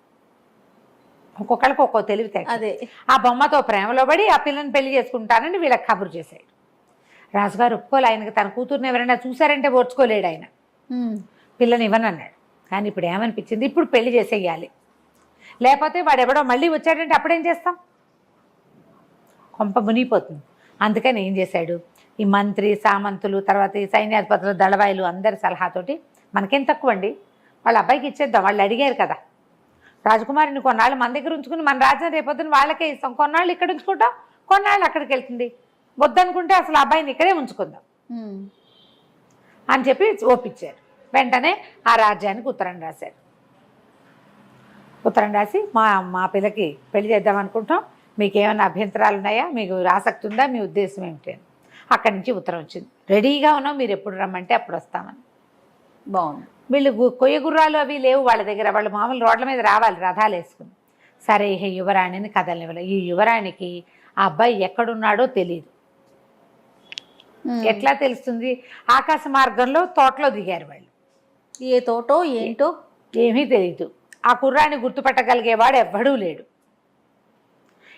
ఒక్కొక్కరికి ఒక్కో తెలివితేట. ఆ బొమ్మతో ప్రేమలో పడి ఆ పిల్లని పెళ్లి చేసుకుంటానని వీళ్ళకి కబురు చేశాడు. రాజుగారు ఒప్పుకోలే. ఆయనకి తన కూతుర్ని ఎవరైనా చూశారంటే ఓర్చుకోలేడు ఆయన. పిల్లని ఇవ్వనన్నాడు. కానీ ఇప్పుడు ఏమనిపించింది, ఇప్పుడు పెళ్లి చేసేయాలి, లేకపోతే వాడు ఎవడో మళ్ళీ వచ్చాడంటే అప్పుడేం చేస్తాం, కొంప మునిగిపోతుంది. అందుకని ఏం చేశాడు, ఈ మంత్రి సామంతులు తర్వాత ఈ సైన్యాధిపతులు దళవాయిలు అందరి సలహాతోటి మనకేం తక్కువ అండి, వాళ్ళ అబ్బాయికి ఇచ్చేద్దాం, వాళ్ళు అడిగారు కదా, రాజకుమారిని కొన్నాళ్ళు మన దగ్గర ఉంచుకుని మన రాజ్యం రేపొద్దున వాళ్ళకే ఇస్తాం, కొన్నాళ్ళు ఇక్కడ ఉంచుకుంటాం, కొన్నాళ్ళు అక్కడికి వెళ్తుంది, వద్దనుకుంటే అసలు అబ్బాయిని ఇక్కడే ఉంచుకుందాం అని చెప్పి ఒప్పించారు. వెంటనే ఆ రాజ్యానికి ఉత్తరం రాశారు. ఉత్తరం రాసి మా పిల్లకి పెళ్లి చేద్దాం అనుకుంటాం, మీకు ఏమైనా అభ్యంతరాలు ఉన్నాయా, మీకు ఆసక్తి ఉందా, మీ ఉద్దేశం ఏమిటి అని. అక్కడి నుంచి ఉత్తరం వచ్చింది, రెడీగా ఉన్నాం, మీరు ఎప్పుడు రమ్మంటే అప్పుడు వస్తామని. బాగుంది. వీళ్ళు కొయ్య గుర్రాలు అవి లేవు వాళ్ళ దగ్గర, వాళ్ళు మామూలు రోడ్ల మీద రావాలి రథాలు వేసుకుని. సరే ఈ యువరాణిని కదలనివ్వాలి. ఈ యువరాణికి ఆ అబ్బాయి ఎక్కడున్నాడో తెలియదు. ఎట్లా తెలుస్తుంది, ఆకాశ మార్గంలో తోటలో దిగారు వాళ్ళు. ఏ తోటో ఏంటో ఏమీ తెలియదు. ఆ కుర్రాన్ని గుర్తుపట్టగలిగేవాడు ఎవ్వడూ లేడు.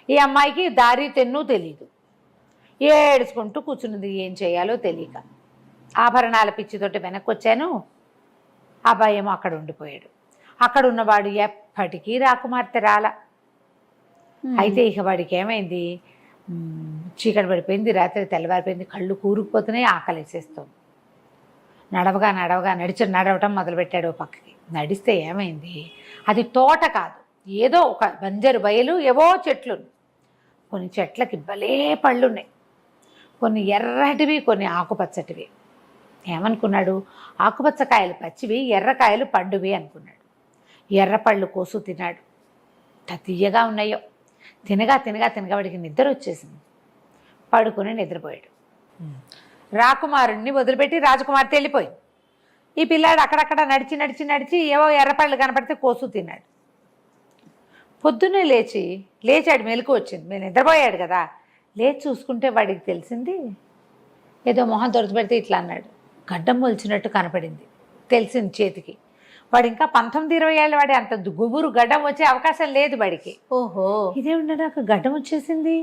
ఈ అమ్మాయికి దారి తెన్ను తెలీదు. ఏడుచుకుంటూ కూర్చున్నది, ఏం చేయాలో తెలియక. ఆభరణాల పిచ్చితోటి వెనక్కి వచ్చాను, అబ్బాయి ఏమో అక్కడ ఉండిపోయాడు. అక్కడ ఉన్నవాడు ఎప్పటికీ రాకుమార్తె రాల. అయితే ఇక వాడికి ఏమైంది, చీకటి పడిపోయింది, రాత్రి తెల్లవారిపోయింది, కళ్ళు కూరుకుపోతున్నాయి, ఆకలి వేసేస్తుంది. నడవగా నడవటం మొదలుపెట్టాడు పక్కకి. నడిస్తే ఏమైంది, అది తోట కాదు, ఏదో ఒక బంజరు బయలు, ఏవో చెట్లు. కొన్ని చెట్లకి భలే పళ్ళున్నాయి, కొన్ని ఎర్రటివి, కొన్ని ఆకుపచ్చటివి. ఏమనుకున్నాడు, ఆకుపచ్చకాయలు పచ్చివి, ఎర్రకాయలు పండువి అనుకున్నాడు. ఎర్రపళ్ళు కోసు తిన్నాడు, తీయగా ఉన్నాయో. తినగా వాడికి నిద్ర వచ్చేసింది. పడుకుని నిద్రపోయాడు. రాకుమారుణ్ణి వదిలిపెట్టి రాజకుమార్తె వెళ్ళిపోయింది. ఈ పిల్లాడు అక్కడక్కడ నడిచి ఏవో ఎర్రపళ్ళు కనపడితే కోసు తిన్నాడు. పొద్దున్నే లేచాడు, మెలకు వచ్చింది. మేము నిద్రపోయాడు కదా, లేచి చూసుకుంటే వాడికి తెలిసింది, ఏదో మొహం దొరికిపెడితే ఇట్లా అన్నాడు, గడ్డం మొలిచినట్టు కనపడింది. తెలిసింది చేతికి. వాడు ఇంకా 19-20 ఏళ్ళ వాడి, అంత గుబురు గడ్డం వచ్చే అవకాశం లేదు వాడికి. ఓహో, ఇదే ఉన్నా నాకు గడ్డం వచ్చేసింది,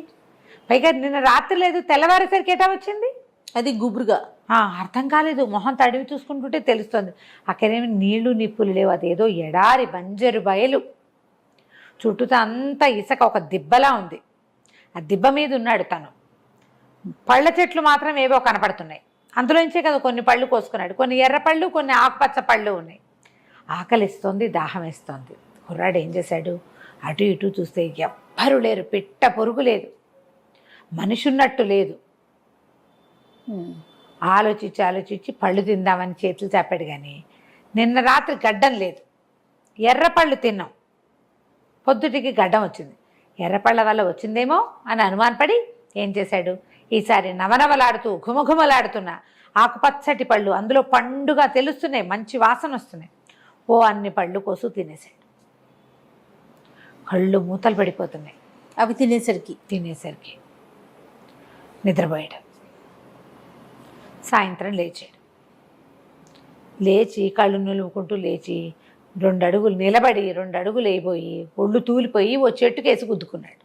పైగా నిన్న రాత్రి లేదు, తెల్లవారేసరికి ఎటా వచ్చింది, అది గుబురుగా. అర్థం కాలేదు. మొహం తడివి చూసుకుంటుంటే తెలుస్తుంది. అక్కడేమి నీళ్లు నిప్పులు లేవు, అదేదో ఎడారి బంజరు బయలు, చుట్టూతో అంతా ఇసుక, ఒక దిబ్బలా ఉంది. ఆ దిబ్బ మీద ఉన్నాడు తను. పళ్ళ చెట్లు మాత్రం ఏవో కనపడుతున్నాయి. అందులోంచే కదా కొన్ని పళ్ళు కోసుకున్నాడు. కొన్ని ఎర్రపళ్ళు, కొన్ని ఆకుపచ్చ పళ్ళు ఉన్నాయి. ఆకలిస్తోంది, దాహం వేస్తోంది. కుర్రాడు ఏం చేశాడు, అటు ఇటు చూస్తే ఎవ్వరూ లేరు, పిట్ట పొరుగు లేదు, మనిషి ఉన్నట్టు లేదు. ఆలోచించి పళ్ళు తిందామని చేతులు చాపాడు. కానీ నిన్న రాత్రి గడ్డం లేదు, ఎర్రపళ్ళు తిన్నాం, పొద్దుటికి గడ్డం వచ్చింది. ఎర్రపళ్ళ వల్ల వచ్చిందేమో అని అనుమానపడి ఏం చేశాడు, ఈసారి నవనవలాడుతూ ఘుమఘుమలాడుతున్న ఆకుపచ్చటి పళ్ళు, అందులో పండుగ తెలుస్తున్నాయి, మంచి వాసన వస్తున్నాయి, అన్ని పళ్ళు కోసు తినేశాడు. కళ్ళు మూతలు పడిపోతున్నాయి అవి తినేసరికి. నిద్రపోయాడు. సాయంత్రం లేచాడు. లేచి కళ్ళు నిలువుకుంటూ లేచి 2 అడుగులు నిలబడి 2 అడుగులు వేయిపోయి ఒళ్ళు తూలిపోయి ఓ చెట్టుకేసి గుద్దుకున్నాడు.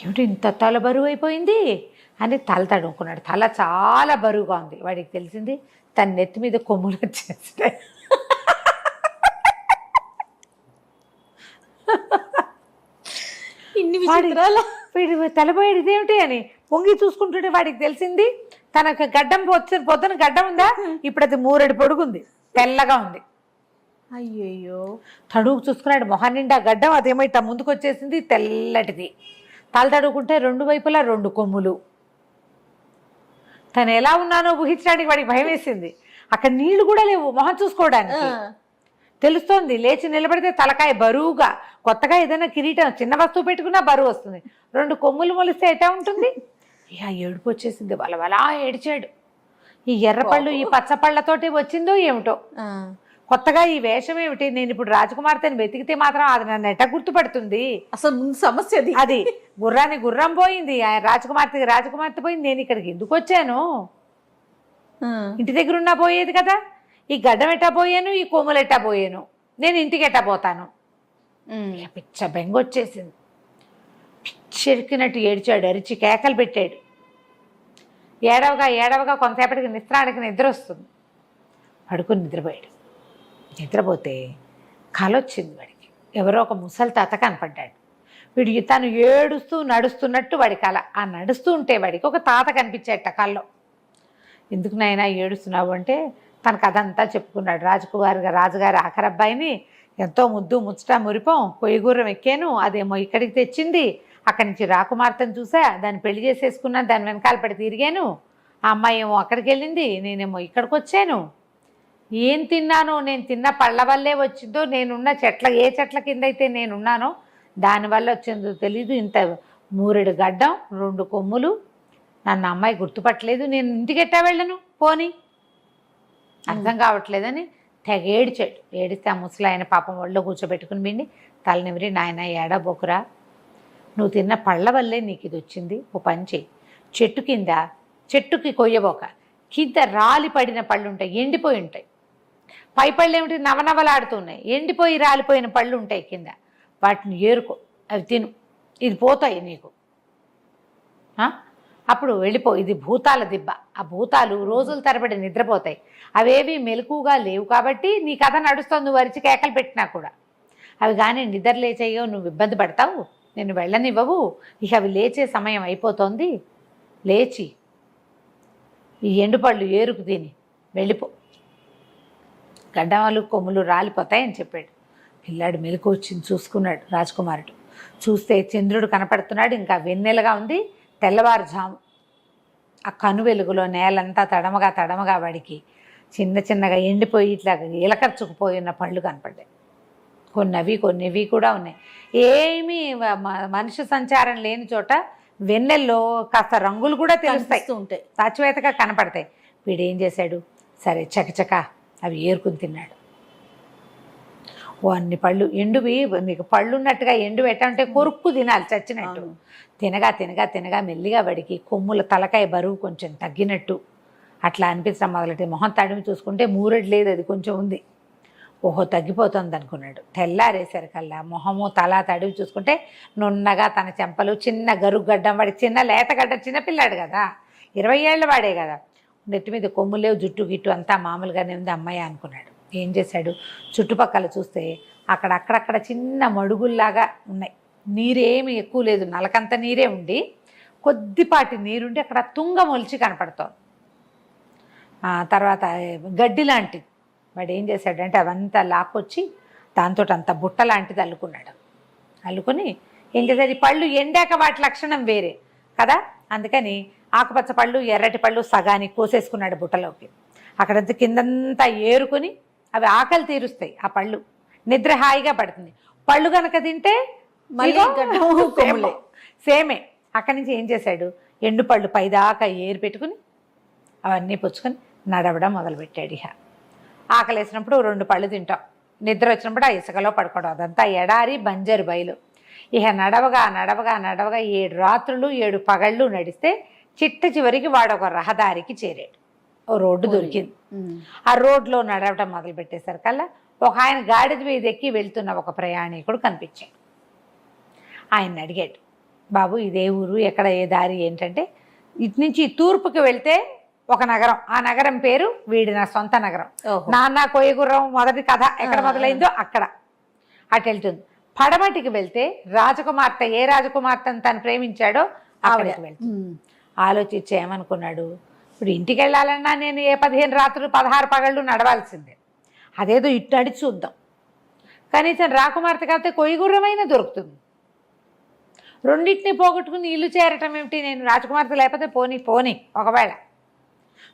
ఏమిటి ఇంత తల బరువు అయిపోయింది అని తల తడుముకున్నాడు. తల చాలా బరువుగా ఉంది. వాడికి తెలిసింది తన నెత్తి మీద కొమ్ములు వచ్చేస్తాయి. వీడి తలపోయాడు ఇదేమిటి అని పొంగి చూసుకుంటుంటే వాడికి తెలిసింది తనకు గడ్డం పొద్దున గడ్డం ఉందా, ఇప్పుడు అది 3 అడి పొడుగుంది, తెల్లగా ఉంది. అయ్యయ్యో, తడుగు చూసుకున్నాడు, మొహం నిండా గడ్డం, అదేమో ఇట్లా ముందుకు వచ్చేసింది, తెల్లటిది. తల తడుగుకుంటే 2 వైపులా 2 కొమ్ములు. తను ఎలా ఉన్నానో ఊహించడానికి వాడికి భయం వేసింది. అక్కడ నీళ్లు కూడా లేవు మొహం చూసుకోవడానికి. తెలుస్తోంది లేచి నిలబడితే తలకాయ బరువుగా, కొత్తగా ఏదైనా కిరీటం చిన్న వస్తువు పెట్టుకున్నా బరువు వస్తుంది. 2 కొమ్ములు మొలిస్తే ఎటా ఉంటుంది? ఇక ఏడుపు వచ్చేసింది, వలవలా ఏడిచాడు. ఈ ఎర్రపళ్ళు ఈ పచ్చపళ్ళతోటి వచ్చిందో ఏమిటో, కొత్తగా ఈ వేషం ఏమిటి, నేను ఇప్పుడు రాజకుమార్తెని వెతికితే మాత్రం అది నన్ను ఎట్ట గుర్తుపడుతుంది? అసలు ముందు సమస్య అది. గుర్రానికి గుర్రం పోయింది, రాజకుమార్తెకి రాజకుమార్తె పోయింది, నేను ఇక్కడికి ఎందుకు వచ్చాను? ఇంటి దగ్గర ఉన్నా పోయేది కదా. ఈ గడ్డం ఎట్టా పోయాను, ఈ కొమ్ములు ఎట్టా పోయాను, నేను ఇంటికి ఎట్టా పోతాను? పిచ్చ బెంగ వచ్చేసింది. పిచ్చెరికినట్టు ఏడ్చాడు, అరిచి కేకలు పెట్టాడు. ఏడవగా కొంతసేపటికి నిద్రానికి నిద్ర వస్తుంది. పడుకుని నిద్రపోయాడు. నిద్రపోతే కల వచ్చింది వాడికి. ఎవరో ఒక ముసలి తాత కనపడ్డాడు. వీడికి తను ఏడుస్తూ నడుస్తున్నట్టు వాడి కల. ఆ నడుస్తూ ఉంటే వాడికి ఒక తాత కనిపించేట కల్లో. ఎందుకు నాయనా ఏడుస్తున్నావు అంటే తన కథ అంతా చెప్పుకున్నాడు. రాజుగారి ఆఖరబ్బాయిని ఎంతో ముద్దు ముచ్చట మురిపం కొయ్యగూర్రం ఎక్కాను, అదేమో ఇక్కడికి తెచ్చింది, అక్కడి నుంచి రాకుమార్తెను చూసా, దాన్ని పెళ్లి చేసేసుకున్నాను, దాని వెనకాల పడి తిరిగాను, ఆ అమ్మాయి ఏమో అక్కడికి వెళ్ళింది, నేనేమో ఇక్కడికి వచ్చాను. ఏం తిన్నానో, నేను తిన్న పళ్ళ వల్లే వచ్చిందో, నేనున్న ఏ చెట్ల కింద అయితే నేనున్నానో దానివల్ల వచ్చిందో తెలీదు, ఇంత 3 గడ్డం 2 కొమ్ములు, నన్ను అమ్మాయి గుర్తుపట్టలేదు, నేను ఇంటికి ఎట్టా వెళ్ళను పోని, అర్థం కావట్లేదని తెగ ఏడిచాడు. ఏడిస్తే ఆ ముసలాయన పాపం ఒళ్ళో కూర్చోబెట్టుకుని పిండి తలనివరి, నాయన ఏడబోకురా, నువ్వు తిన్న పళ్ళ వల్లే నీకు ఇది వచ్చింది, ఓ పని చెయ్యి, చెట్టుకి కొయ్యబోక, కింద రాలి పడిన పళ్ళు ఉంటాయి, ఎండిపోయి ఉంటాయి, పై పళ్ళు ఏమిటి నవనవలాడుతున్నాయి, ఎండిపోయి రాలిపోయిన పళ్ళు ఉంటాయి కింద, వాటిని ఏరుకో, అవి తిను, ఇది పోతాయి నీకు, అప్పుడు వెళ్ళిపో. ఇది భూతాల దిబ్బ, ఆ భూతాలు రోజుల తరబడి నిద్రపోతాయి, అవేవి మెలకుగా లేవు కాబట్టి నీ కథ నడుస్తుంది, నువ్వు అరిచి కేకలు పెట్టినా కూడా. అవి కానీ నిద్ర లేచాయో నువ్వు ఇబ్బంది పడతావు, నేను వెళ్ళనివ్వవు, ఇక అవి లేచే సమయం అయిపోతుంది, లేచి ఈ ఎండుపళ్ళు ఏరుకు తిని వెళ్ళిపో, గడ్డవాళ్ళు కొమ్ములు రాలిపోతాయని చెప్పాడు. పిల్లాడు మెలకు వచ్చింది, చూసుకున్నాడు రాజకుమారుడు. చూస్తే చంద్రుడు కనపడుతున్నాడు, ఇంకా వెన్నెలగా ఉంది, తెల్లవారుజాము. ఆ కను వెలుగులో నేలంతా తడమగా వాడికి చిన్నగా ఎండిపోయి ఇట్లా ఇలకర్చుకుపోయిన పళ్ళు కనపడ్డాయి. కొన్నివి కూడా ఉన్నాయి. ఏమీ మనిషి సంచారం లేని చోట వెన్నెల్లో కాస్త రంగులు కూడా తెలుస్తాయి, ఉంటాయి, తాచివేతగా కనపడతాయి. వీడేం చేశాడు, సరే చకచక అవి ఏరుకుని తిన్నాడు. ఓ అన్ని పళ్ళు ఎండువి, మీకు పళ్ళు ఉన్నట్టుగా ఎండు ఎట్టంటే కొరుక్కు తినాలి చచ్చినట్టు. తినగా మెల్లిగా వాడికి కొమ్ముల తలకాయ బరువు కొంచెం తగ్గినట్టు అట్లా అనిపించడం మొదలెట్టి. మొహం తడిమి చూసుకుంటే 3 లేదు, అది కొంచెం ఉంది. ఓహో తగ్గిపోతుంది అనుకున్నాడు. తెల్లారేసరికల్లా మొహము తల తడివి చూసుకుంటే నున్నగా తన చెంపలు, చిన్న గరుగడ్డం, వాడి చిన్న లేతగడ్డ, చిన్నపిల్లాడు కదా, 20 ఏళ్ళ వాడే కదా, నెత్తి మీద కొమ్ము లేవు, జుట్టు గిట్టు అంతా మామూలుగానే ఉంది అమ్మాయి అనుకున్నాడు. ఏం చేశాడు, చుట్టుపక్కల చూస్తే అక్కడక్కడ చిన్న మడుగుల్లాగా ఉన్నాయి, నీరేమి ఎక్కువ లేదు, నలకంత నీరే ఉండి కొద్దిపాటి నీరుండి అక్కడ తుంగ మొలిచి కనపడుతోంది. తర్వాత గడ్డి లాంటిది. వాడు ఏం చేశాడంటే అవంతా లాక్కొచ్చి దాంతో అంత బుట్ట లాంటిది అల్లుకున్నాడు. అల్లుకొని ఏం చేశాడు, ఈ పళ్ళు ఎండాక వాటి లక్షణం వేరే కదా, అందుకని ఆకుపచ్చ పళ్ళు ఎర్రటి పళ్ళు సగానికి కోసేసుకున్నాడు బుట్టలోకి. అక్కడంతా కిందంతా ఏరుకొని అవి ఆకలి తీరుస్తాయి ఆ పళ్ళు, నిద్ర హాయిగా పడుతుంది. పళ్ళు కనుక తింటే సేమే. అక్కడి నుంచి ఏం చేశాడు, ఎండు పళ్ళు పైదాకా ఏరు పెట్టుకుని అవన్నీ పుచ్చుకొని నడవడం మొదలుపెట్టాడు. ఇక ఆకలి వేసినప్పుడు 2 పళ్ళు తింటాం, నిద్ర వచ్చినప్పుడు ఆ ఇసుకలో పడుకోవడం, అదంతా ఎడారి బంజరు బయలు. ఇక నడవగా 7 రాత్రులు 7 పగళ్ళు నడిస్తే చిట్ట చివరికి వాడు ఒక రహదారికి చేరాడు. ఓ రోడ్డు దొరికింది. ఆ రోడ్లో నడవటం మొదలు పెట్టేసరికల్లా ఒక ఆయన గాడిద మీద ఎక్కి వెళ్తున్న ఒక ప్రయాణికుడు కనిపించాడు. ఆయన్ని అడిగాడు, బాబు ఇదే ఊరు, ఎక్కడ ఏ దారి ఏంటంటే, ఇటు నుంచి తూర్పుకి వెళ్తే ఒక నగరం, ఆ నగరం పేరు వీడి నా సొంత నగరం, నాన్న కోయగుర్రం మొదటి కథ ఎక్కడ మొదలైందో అక్కడ, అటు వెళ్తుంది. పడమటికి వెళ్తే రాజకుమార్తె, ఏ రాజకుమార్తెను తను ప్రేమించాడో అక్కడికి వెళ్తుంది. ఆలోచించి ఏమనుకున్నాడు, ఇప్పుడు ఇంటికి వెళ్ళాలన్నా నేను ఏ 15 రాత్రులు 16 పగళ్ళు నడవాల్సిందే, అదేదో ఇటు నడిచి చూద్దాం, కనీసం రాకుమార్తె కాకపోతే కొయ్యగుర్రమైనా దొరుకుతుంది. రెండింటిని పోగొట్టుకుని ఇల్లు చేరటం ఏమిటి, నేను రాజకుమార్తె లేకపోతే పోనీ ఒకవేళ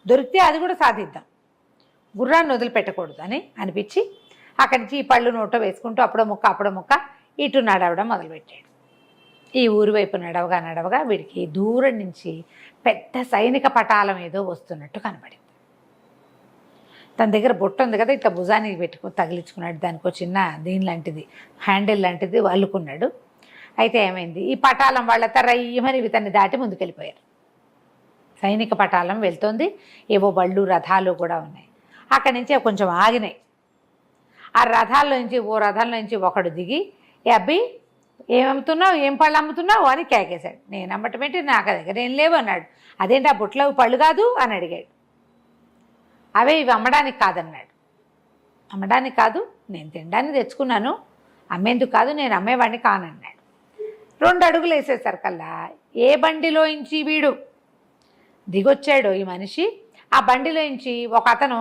దొరికితే అది కూడా సాధిద్దాం, గుర్రాన్ని వదిలిపెట్టకూడదు అని అనిపించి అక్కడి నుంచి ఈ పళ్ళు నోట్లో వేసుకుంటూ అప్పుడో ముక్క ఇటు నడవడం మొదలుపెట్టాడు. ఈ ఊరి వైపు నడవగా వీడికి దూరం నుంచి పెద్ద సైనిక పటాలం ఏదో వస్తున్నట్టు కనబడింది. తన దగ్గర బొట్ట ఉంది కదా, ఇట్లా భుజానికి పెట్టుకుని తగిలించుకున్నాడు, దానికి ఒక చిన్న దీని లాంటిది హ్యాండిల్ లాంటిది అల్లుకున్నాడు. అయితే ఏమైంది, ఈ పటాలం వాళ్ళతో రయ్యమని ఇతన్ని దాటి ముందుకెళ్ళిపోయారు. సైనిక పటాలం వెళ్తోంది, ఏవో బళ్ళు రథాలు కూడా ఉన్నాయి. అక్కడి నుంచి కొంచెం ఆగినాయి. ఆ రథాల్లో నుంచి ఒకడు దిగి, ఏ అబ్బి ఏం అమ్ముతున్నావు, ఏం పళ్ళు అమ్ముతున్నావు అని కేకేశాడు. నేను అమ్మటం ఏంటి, నాకు దగ్గర ఏం లేవు అన్నాడు. అదేంటి ఆ బుట్టలో పళ్ళు కాదు అని అడిగాడు. అవే ఇవి అమ్మడానికి కాదన్నాడు. అమ్మడానికి కాదు, నేను తినడానికి తెచ్చుకున్నాను, అమ్మేందుకు కాదు, నేను అమ్మేవాడిని కానన్నాడు. 2 అడుగులు వేసేసరికల్లా ఏ బండిలోంచి వీడు దిగొచ్చాడో ఈ మనిషి, ఆ బండిలోంచి ఒక అతను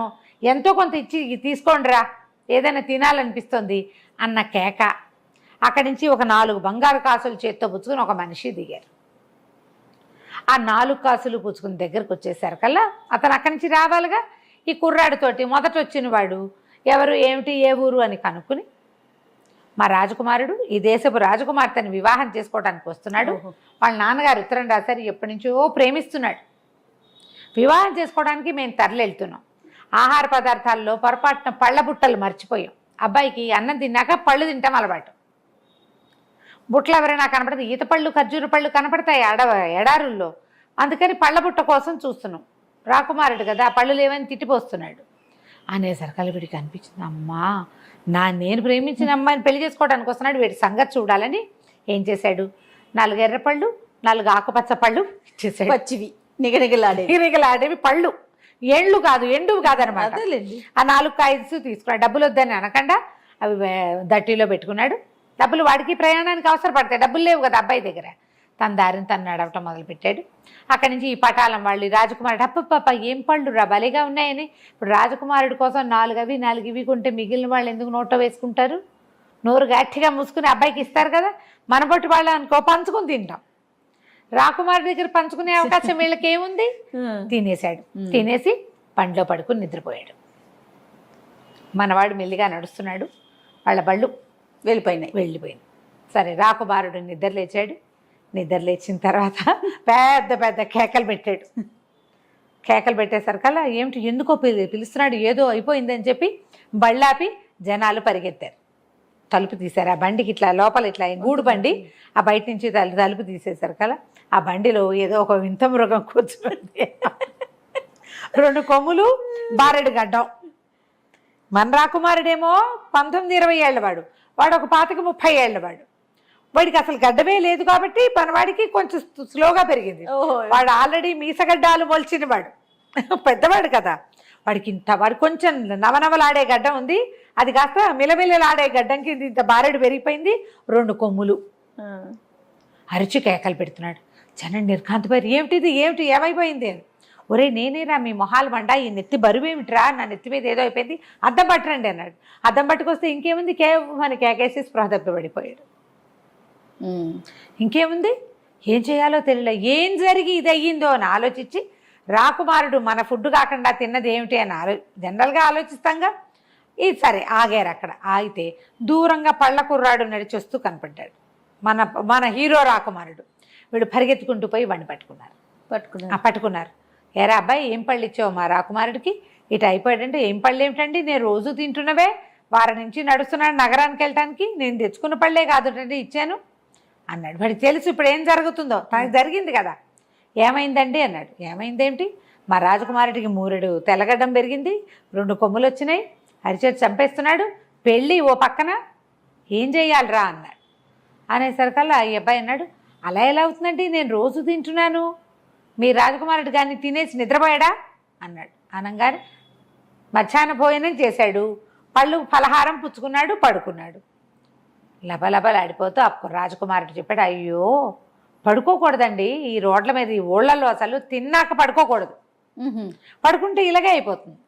ఎంతో కొంత ఇచ్చి తీసుకోండిరా ఏదైనా తినాలనిపిస్తుంది అన్న కేక. అక్కడి నుంచి ఒక 4 బంగారు కాసులు చేత్తో పుచ్చుకుని ఒక మనిషి దిగారు. ఆ 4 కాసులు పుచ్చుకుని దగ్గరకు వచ్చేసరికల్లా అతను అక్కడి నుంచి రావాలిగా. ఈ కుర్రాడితోటి మొదట వచ్చిన వాడు ఎవరు, ఏమిటి, ఏ ఊరు అని కనుక్కుని, మా రాజకుమారుడు ఈ దేశపు రాజకుమార్తెను వివాహం చేసుకోవడానికి వస్తున్నాడు, వాళ్ళ నాన్నగారు ఉత్తరం రాశారు, ఎప్పటి నుంచో ప్రేమిస్తున్నాడు, వివాహం చేసుకోవడానికి మేము తరలివెళ్తున్నాం, ఆహార పదార్థాల్లో పొరపాటున పళ్ళ బుట్టలు మర్చిపోయాం, అబ్బాయికి అన్నం తిన్నాక పళ్ళు తింటాం అలవాటు, బుట్టలు ఎవరైనా కనపడితే ఈత పళ్ళు ఖర్జూర పళ్ళు కనపడతాయి ఎడారుల్లో, అందుకని పళ్ళ బుట్ట కోసం చూస్తున్నాం, రాకుమారుడు కదా పళ్ళు లేవని తిట్టిపోస్తున్నాడు అనేసరికి వీడికి అనిపించింది, అమ్మా నేను ప్రేమించిన అమ్మాయిని పెళ్లి చేసుకోవడానికి వస్తున్నాడు, వీడి సంగతి చూడాలని ఏం చేశాడు, 4 ఎర్ర పళ్ళు 4 ఆకుపచ్చ పళ్ళు ఇచ్చేసాడు. పచ్చివి నిగనిగలాడేవి పళ్ళు, ఎండ్లు కాదు, ఎండువి కాదనమాట. ఆ 4 కాయలు తీసుకున్నాడు. డబ్బులు వద్దని అనకుండా అవి దట్టిలో పెట్టుకున్నాడు. డబ్బులు వాడికి ప్రయాణానికి అవసరపడతాయి, డబ్బులు లేవు కదా అబ్బాయి దగ్గర. తన దారిని తను నడవటం మొదలుపెట్టాడు. అక్కడి నుంచి ఈ పటాలం వాళ్ళు రాజకుమారుడు, అప్పప్ప ఏం పళ్ళు రా భలేగా ఉన్నాయని. ఇప్పుడు రాజకుమారుడి కోసం 4 అవి 4 ఇవి కొంటే మిగిలిన వాళ్ళు ఎందుకు నోట్లో వేసుకుంటారు, నోరు గట్టిగా మూసుకుని అబ్బాయికి ఇస్తారు కదా, మన బొట్టి వాళ్ళు అనుకో పంచుకుని తింటాం, రాకుమారుడి దగ్గర పంచుకునే అవకాశం వీళ్ళకి ఏముంది. తినేశాడు. తినేసి పండ్లో పడుకుని నిద్రపోయాడు. మనవాడు మెల్లిగా నడుస్తున్నాడు, వాళ్ళ బళ్ళు వెళ్ళిపోయింది. సరే రాకుమారుడు నిద్రలేచాడు. నిద్రలేచిన తర్వాత పెద్ద పెద్ద కేకలు పెట్టాడు. కేకలు పెట్టేసరికల్లా ఏమిటి ఎందుకో పిలుస్తున్నాడు, ఏదో అయిపోయిందని చెప్పి బళ్ళాపి జనాలు పరిగెత్తారు. తలుపు తీశారు. ఆ బండికి ఇట్లా లోపల ఇట్లా గూడు బండి, ఆ బయట నుంచి తలుపు తీసేసరికల్లా ఆ బండిలో ఏదో ఒక వింత మృగం కూర్చుంది. 2 కొమ్ములు, బారెడు గడ్డం. మన రాకుమారుడేమో 19-20 ఏళ్ళ వాడు, వాడు ఒక 25-30 ఏళ్ళ వాడు. వాడికి అసలు గడ్డమే లేదు కాబట్టి మనవాడికి కొంచెం స్లోగా పెరిగింది. వాడు ఆల్రెడీ మీసగడ్డాలు మొలిచిన వాడు, పెద్దవాడు కదా. వాడు కొంచెం నవనవలాడే గడ్డం ఉంది, అది కాస్త మిలమిలలాడే గడ్డంకి ఇంత బారెడు పెరిగిపోయింది. 2 కొమ్ములు. అరిచి కేకలు పెడుతున్నాడు. జనం నిర్ఘాంతపోయారు. ఏమిటి ఏమైపోయింది అని. ఒరే నేనేరా మీ మొహాలు మండా, ఈ నెత్తి బరువేమిట్రా, నా నెత్తి మీద ఏదో అయిపోయింది, అద్దం పట్టరండి అన్నాడు. అద్దం పట్టుకొస్తే ఇంకేముంది, మన కేకేసి స్పృహ తప్పిపడిపోయాడు. ఇంకేముంది, ఏం చేయాలో తెలియలే, ఏం జరిగి ఇది అయ్యిందో అని ఆలోచించి, రాకుమారుడు మన ఫుడ్ కాకుండా తిన్నది ఏమిటి అని జనరల్గా ఆలోచిస్తాంగా. ఇది సరే ఆగారు. అక్కడ ఆగితే దూరంగా పళ్ళ కుర్రాడు నడిచి వస్తూ కనపడ్డాడు. మన హీరో రాకుమారుడు. వీడు పరిగెత్తుకుంటూ పోయి బండి పట్టుకున్నారు. ఏరా అబ్బాయి ఏం పళ్ళు ఇచ్చావు మా రాకుమారుడికి, ఇటు అయిపోయాడంటే, ఏం పళ్ళు ఏమిటండి, నేను రోజు తింటున్నవే, వారం నుంచి నడుస్తున్నాడు నగరానికి వెళ్ళటానికి, నేను తెచ్చుకున్న పళ్ళే కాదు ఇచ్చాను అన్నాడు. వాడికి తెలుసు ఇప్పుడు ఏం జరుగుతుందో, తనకు జరిగింది కదా. ఏమైందండి అన్నాడు. ఏమైందేమిటి, మా రాజకుమారుడికి 3 తెల్లగడ్డం పెరిగింది, 2 కొమ్ములు వచ్చినాయి, అరిచేతి చంపేస్తున్నాడు, పెళ్ళి ఓ పక్కన, ఏం చెయ్యాలిరా అన్నాడు. అనేసరికల్లా ఈ అబ్బాయి అన్నాడు, అలా ఎలా అవుతుందండి, నేను రోజు తింటున్నాను, మీ రాజకుమారుడు కానీ తినేసి నిద్రపోయాడా అన్నాడు. అనగానే మధ్యాహ్న భోజనం చేశాడు, పళ్ళు ఫలహారం పుచ్చుకున్నాడు, పడుకున్నాడు. లబలబలాడిపోతూ అప్పుడు రాజకుమారుడు చెప్పాడు, అయ్యో పడుకోకూడదండి, ఈ రోడ్ల మీద ఈ ఊళ్ళల్లో అసలు తిన్నాక పడుకోకూడదు, పడుకుంటే ఇలాగే అయిపోతుంది,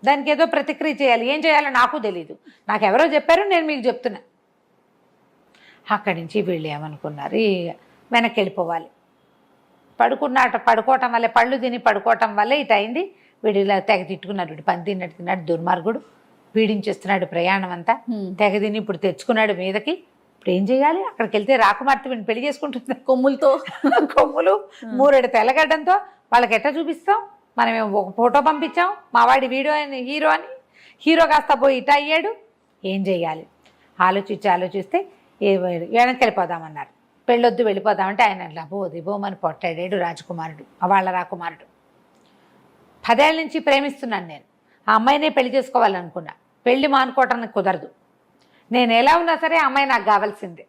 దానికి ఏదో ప్రతిక్రియ చేయాలి, ఏం చేయాలో నాకు తెలీదు, నాకెవరో చెప్పారు, నేను మీకు చెప్తున్నా. అక్కడి నుంచి వీళ్ళు ఏమనుకున్నారు, వెనక్కి వెళ్ళిపోవాలి. పడుకోవటం వల్లే, పళ్ళు తిని పడుకోవటం వల్లే ఇటు అయింది. వీడు ఇలా తెగ తిట్టుకున్నాడు, వీడు పని తిన్నట్టు తిన్నాడు, దుర్మార్గుడు, పీడించేస్తున్నాడు ప్రయాణం అంతా, తెగ తిని ఇప్పుడు తెచ్చుకున్నాడు మీదకి. ఇప్పుడు ఏం చేయాలి, అక్కడికి వెళ్తే రాకుమార్తె వీడిని పెళ్లి చేసుకుంటుంది కొమ్ములతో, కొమ్ములు 3 తెల్లగడ్డంతో, వాళ్ళకి ఎట్లా చూపిస్తాం, మనమేమో ఒక ఫోటో పంపించాం, మావాడి వీడియో అని హీరో అని, హీరో కాస్త పోయి ఇట అయ్యాడు, ఏం చేయాలి ఆలోచిస్తే వెనక్కి వెళ్ళిపోదామన్నారు. పెళ్ళొద్దు వెళ్ళిపోదామంటే ఆయన లబోదిబోమని పొట్టాడాడు రాజకుమారుడు, వాళ్ళ రాకుమారుడు. 10 ఏళ్ళ నుంచి ప్రేమిస్తున్నాను నేను, ఆ అమ్మాయినే పెళ్లి చేసుకోవాలనుకున్నా, పెళ్లి మానుకోవటానికి కుదరదు, నేను ఎలా ఉన్నా సరే ఆ అమ్మాయి నాకు కావాల్సిందే,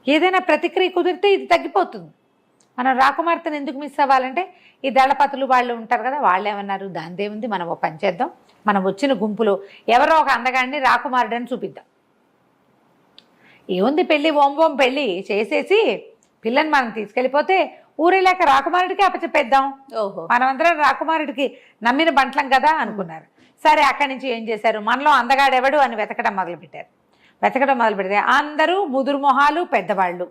ఏదైనా ప్రతిక్రియ కుదిరితే ఇది తగ్గిపోతుంది, మనం రాకుమార్తెను ఎందుకు మిస్ అవ్వాలంటే ఈ దళపతులు వాళ్ళు ఉంటారు కదా, వాళ్ళు ఏమన్నారు, దానిదేముంది, మనం ఓ పని చేద్దాం, మనం వచ్చిన గుంపులో ఎవరో ఒక అందగాడిని రాకుమారుడని చూపిద్దాం, ఏముంది పెళ్ళి ఓం పెళ్ళి చేసేసి పిల్లని మనం తీసుకెళ్ళిపోతే ఊరేలాక రాకుమారుడికి అప్పచెప్పేద్దాం, మనమందరం రాకుమారుడికి నమ్మిన బంట్లం కదా అనుకున్నారు. సరే అక్కడి నుంచి ఏం చేశారు, మనలో అందగాడెవడు అని వెతకడం మొదలు పెడితే అందరూ ముదురు మొహాలు, పెద్దవాళ్ళు,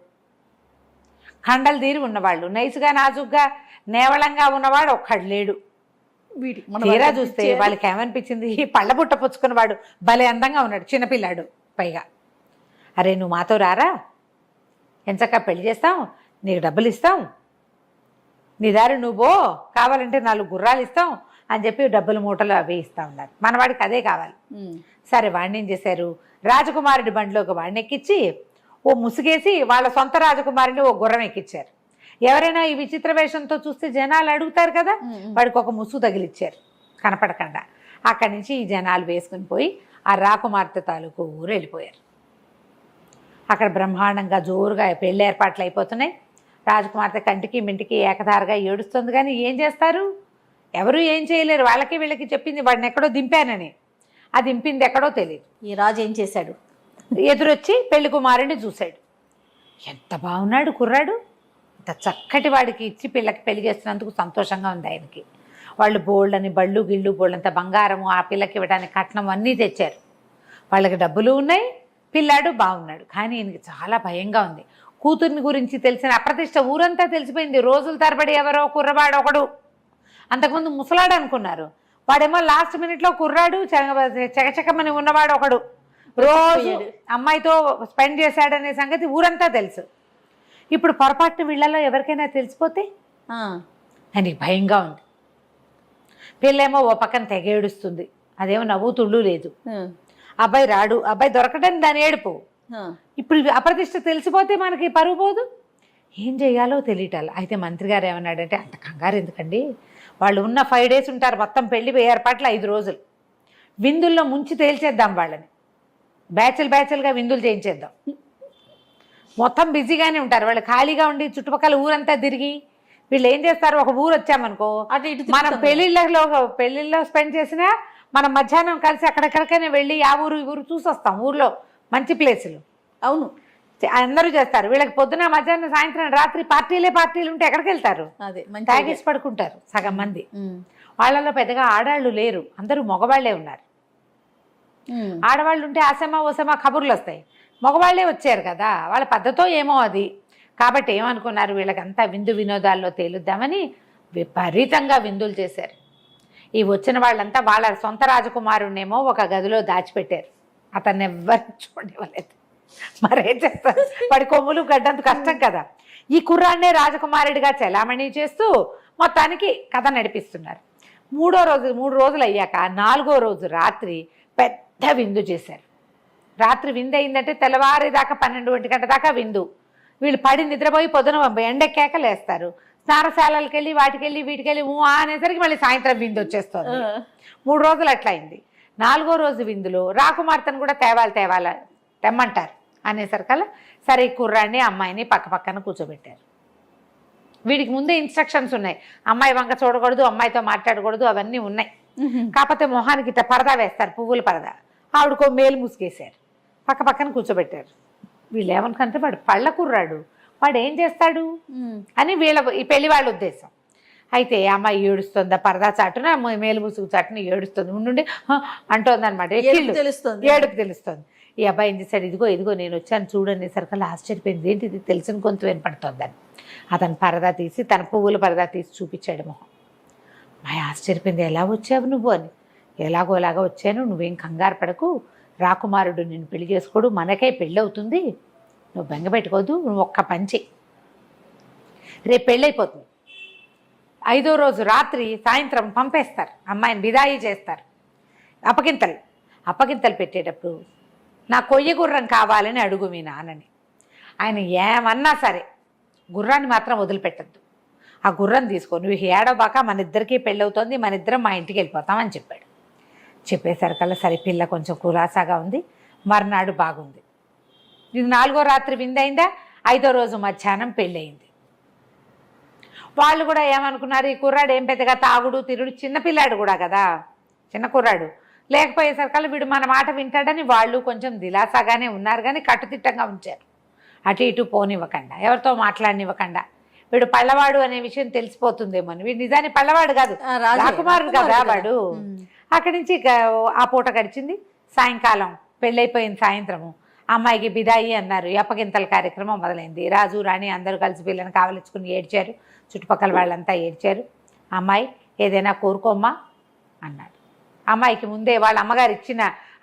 కండలు తీరి ఉన్నవాళ్ళు, నైసుగా నాజుగ్గా నేవళంగా ఉన్నవాడు ఒక్కడు లేడు. తీరా చూస్తే వాళ్ళకి ఏమనిపించింది, పళ్ళ బుట్ట పుచ్చుకున్నవాడు భలే అందంగా ఉన్నాడు, చిన్నపిల్లాడు పైగా. అరే నువ్వు మాతో రారా, ఎంచక్క పెళ్లి చేస్తాం, నీకు డబ్బులు ఇస్తాం, నీ దారి నువ్వో, కావాలంటే 4 గుర్రాలు ఇస్తాం అని చెప్పి డబ్బుల మూటలు అవి ఇస్తూ ఉన్నారు. మనవాడికి అదే కావాలి. సరే వాడిని ఏం చేశారు, రాజకుమారుడి బండిలోకి వాడిని ఎక్కించి ఓ ముసుగేసి వాళ్ళ సొంత రాజకుమారిని ఓ గుర్రం ఎక్కించారు. ఎవరైనా ఈ విచిత్ర వేషంతో చూస్తే జనాలు అడుగుతారు కదా, వాడికి ఒక ముసుగు తగిలిచ్చారు కనపడకుండా. అక్కడి నుంచి ఈ జనాలు వేసుకుని పోయి ఆ రాకుమార్తె తాలూకు ఊరు వెళ్ళిపోయారు. అక్కడ బ్రహ్మాండంగా జోరుగా పెళ్లి ఏర్పాట్లు అయిపోతున్నాయి. రాజకుమార్తె కంటికి మింటికి ఏకధారగా ఏడుస్తుంది, కానీ ఏం చేస్తారు, ఎవరు ఏం చేయలేరు. వాళ్ళకి వీళ్ళకి చెప్పింది వాడిని ఎక్కడో దింపానని, ఆ దింపింది ఎక్కడో తెలియదు. ఈ రాజు ఏం చేశాడు, ఎదురొచ్చి పెళ్లి కుమారుడిని చూశాడు. ఎంత బాగున్నాడు కుర్రాడు, ఇంత చక్కటి వాడికి ఇచ్చి పిల్లకి పెళ్లి చేస్తున్నందుకు సంతోషంగా ఉంది ఆయనకి. వాళ్ళు బోళ్ళని బళ్ళు గిళ్ళు బోళ్ళంత బంగారము ఆ పిల్లకి ఇవ్వడానికి కట్నం అన్నీ తెచ్చారు. వాళ్ళకి డబ్బులు ఉన్నాయి, పిల్లాడు బాగున్నాడు. కానీ ఈయనకి చాలా భయంగా ఉంది. కూతుర్ని గురించి తెలిసిన అప్రతిష్ట ఊరంతా తెలిసిపోయింది. రోజుల తరబడి ఎవరో కుర్రవాడు ఒకడు, అంతకుముందు ముసలాడు అనుకున్నారు, వాడేమో లాస్ట్ మినిట్లో కుర్రాడు చకచకమని ఉన్నవాడు ఒకడు, రోజు అమ్మాయితో స్పెండ్ చేశాడనే సంగతి ఊరంతా తెలుసు. ఇప్పుడు పొరపాటు వీళ్ళలో ఎవరికైనా తెలిసిపోతే ఆయనకి భయంగా ఉంది. పిల్లేమో ఓ పక్కన తెగేడుస్తుంది, అదేమో నవ్వు తుళ్ళు లేదు. అబ్బాయి రాడు, అబ్బాయి దొరకడం దాని ఏడుపు. ఇప్పుడు అప్రతిష్ట తెలిసిపోతే మనకి పరువు పోదు, ఏం చేయాలో తెలియటాలి. అయితే మంత్రి గారు ఏమన్నాడంటే, అంత కంగారు ఎందుకండి, వాళ్ళు ఉన్న 5 days ఉంటారు, మొత్తం పెళ్లి ఏర్పాట్లు 5 రోజులు, విందుల్లో ముంచి తేల్చేద్దాం వాళ్ళని, బ్యాచ్లుగా విందులు చేయించేద్దాం. మొత్తం బిజీగానే ఉంటారు వాళ్ళు, ఖాళీగా ఉండి చుట్టుపక్కల ఊరంతా తిరిగి. వీళ్ళు ఏం చేస్తారు, ఒక ఊరు వచ్చామనుకో, మనం పెళ్లిళ్ళలో స్పెండ్ చేసినా మనం మధ్యాహ్నం కలిసి అక్కడెక్కడికైనా వెళ్ళి ఆ ఊరు ఈ ఊరు చూసి వస్తాం. ఊర్లో మంచి ప్లేసులు అవును అందరూ చేస్తారు. వీళ్ళకి పొద్దున మధ్యాహ్నం సాయంత్రం రాత్రి పార్టీలు ఉంటే ఎక్కడికి వెళ్తారు, తాగేసి పడుకుంటారు సగం మంది. వాళ్ళలో పెద్దగా ఆడాళ్ళు లేరు, అందరూ మగవాళ్లే ఉన్నారు. ఆడవాళ్ళు ఉంటే ఆసమా ఓసమా కబుర్లు వస్తాయి, మగవాళ్లే వచ్చారు కదా, వాళ్ళ పద్ధతో ఏమో అది. కాబట్టి ఏమనుకున్నారు, వీళ్ళకంతా విందు వినోదాల్లో తేలుద్దామని విపరీతంగా విందులు చేశారు. ఈ వచ్చిన వాళ్ళంతా వాళ్ళ సొంత రాజకుమారుణ్ణేమో ఒక గదిలో దాచిపెట్టారు, అతన్ని ఎవ్వరు చూడలేదు. మరేం చేస్తారు, వాడి కొమ్ములు గడ్డంత కష్టం కదా. ఈ కుర్రాన్నే రాజకుమారుడిగా చెలామణి చేస్తూ మొత్తానికి కథ నడిపిస్తున్నారు. 3 రోజులు అయ్యాక 4వ రోజు రాత్రి పెద్ద విందు చేశారు. రాత్రి విందు అయిందంటే తెల్లవారి దాకా 12 గంటల దాకా విందు. వీళ్ళు పడి నిద్రపోయి పొద్దున ఎండెక్కాక లేస్తారు. స్నానశాలకి వెళ్ళి వాటికెళ్ళి వీటికెళ్ళి అనేసరికి మళ్ళీ సాయంత్రం విందు వచ్చేస్తుంది. 3 రోజులు అట్లా అయింది. 4వ రోజు విందులో రాకుమార్తెను కూడా తెమ్మంటారు అనేసరికల్లా సరే కుర్రాన్ని అమ్మాయిని పక్కన కూర్చోబెట్టారు. వీడికి ముందే ఇన్స్ట్రక్షన్స్ ఉన్నాయి, అమ్మాయి వంక చూడకూడదు, అమ్మాయితో మాట్లాడకూడదు, అవన్నీ ఉన్నాయి. కాకపోతే మొహానికి ఇట్లా పరదా వేస్తారు, పువ్వుల పరదా. ఆవిడకో మేలు ముసుగేశారు, పక్కన కూర్చోబెట్టారు. వీళ్ళు ఏమనుకుంటే వాడు పళ్ళ కుర్రాడు, వాడు ఏం చేస్తాడు అని ఈ పెళ్లి వాళ్ళ ఉద్దేశం. అయితే అమ్మాయి ఏడుస్తుందా, పరదా చాటున మేలు ముసుగు చాటున ఏడుస్తుంది, ఉండి అంటోంది అనమాట. ఏడుపు తెలుస్తుంది. ఈ అబ్బాయి ఏం చేశాడు, ఇదిగో నేను వచ్చాను చూడని సరికల్లా ఆశ్చర్యపోయింది, ఏంటి ఇది తెలిసిన గొంతు వినపడుతోందని. అతను పరదా తీసి తన పువ్వుల పరదా తీసి చూపించాడు మొహం. అమ్మాయి ఆశ్చర్యపోయింది, ఎలా వచ్చావు నువ్వు అని. ఎలాగోలాగా వచ్చాను, నువ్వేం కంగారు పడకు, రాకుమారుడు నిన్ను పెళ్లి చేసుకోడు, మనకే పెళ్ళి అవుతుంది, నువ్వు బెంగ పెట్టుకోవద్దు, నువ్వు ఒక్క పంచి రేపు పెళ్ళైపోతుంది. 5వ రోజు రాత్రి సాయంత్రం పంపేస్తారు, అమ్మాయిని విదాయి చేస్తారు. అప్పగింతలు పెట్టేటప్పుడు నా కొయ్య గుర్రం కావాలని అడుగు మీ నాన్నని. ఆయన ఏమన్నా సరే గుర్రాన్ని మాత్రం వదిలిపెట్టద్దు, ఆ గుర్రం తీసుకో, నువ్వు ఏడవబాక, మన ఇద్దరికీ పెళ్ళవుతోంది, మన ఇద్దరం మా ఇంటికి వెళ్ళిపోతామని చెప్పాడు. చెప్పేసరికల్లా సరే పిల్ల కొంచెం కులాసాగా ఉంది. మర్నాడు బాగుంది. ఇది 4వ రాత్రి విందైందా, 5వ రోజు మధ్యాహ్నం పెళ్ళయింది. వాళ్ళు కూడా ఏమనుకున్నారు, ఈ కుర్రాడు ఏం పెద్దగా తాగుడు తిరుడు, చిన్నపిల్లాడు కూడా కదా, చిన్న కుర్రాడు లేకపోయేసరికల్లా వీడు మన మాట వింటాడని వాళ్ళు కొంచెం దిలాసాగానే ఉన్నారు, కానీ కట్టుదిట్టంగా ఉంచారు. అటు ఇటు పోనివ్వకుండా, ఎవరితో మాట్లాడనివ్వకుండా. వీడు పళ్ళవాడు అనే విషయం తెలిసిపోతుందేమో అని. వీడు నిజానికి పళ్ళవాడు కాదు, రాకుమారుడు కదా వాడు. అక్కడి నుంచి ఆ పూట గడిచింది. సాయంకాలం పెళ్ళైపోయిన సాయంత్రము అమ్మాయికి బిదాయి అన్నారు, అప్పగింతల కార్యక్రమం మొదలైంది. రాజు రాణి అందరూ కలిసి పిల్లని కావలించుకుని ఏడ్చారు, చుట్టుపక్కల వాళ్ళంతా ఏడ్చారు. అమ్మాయి ఏదైనా కోరుకోమ్మా అన్నాడు. అమ్మాయికి ముందే వాళ్ళ అమ్మగారు ఇచ్చిన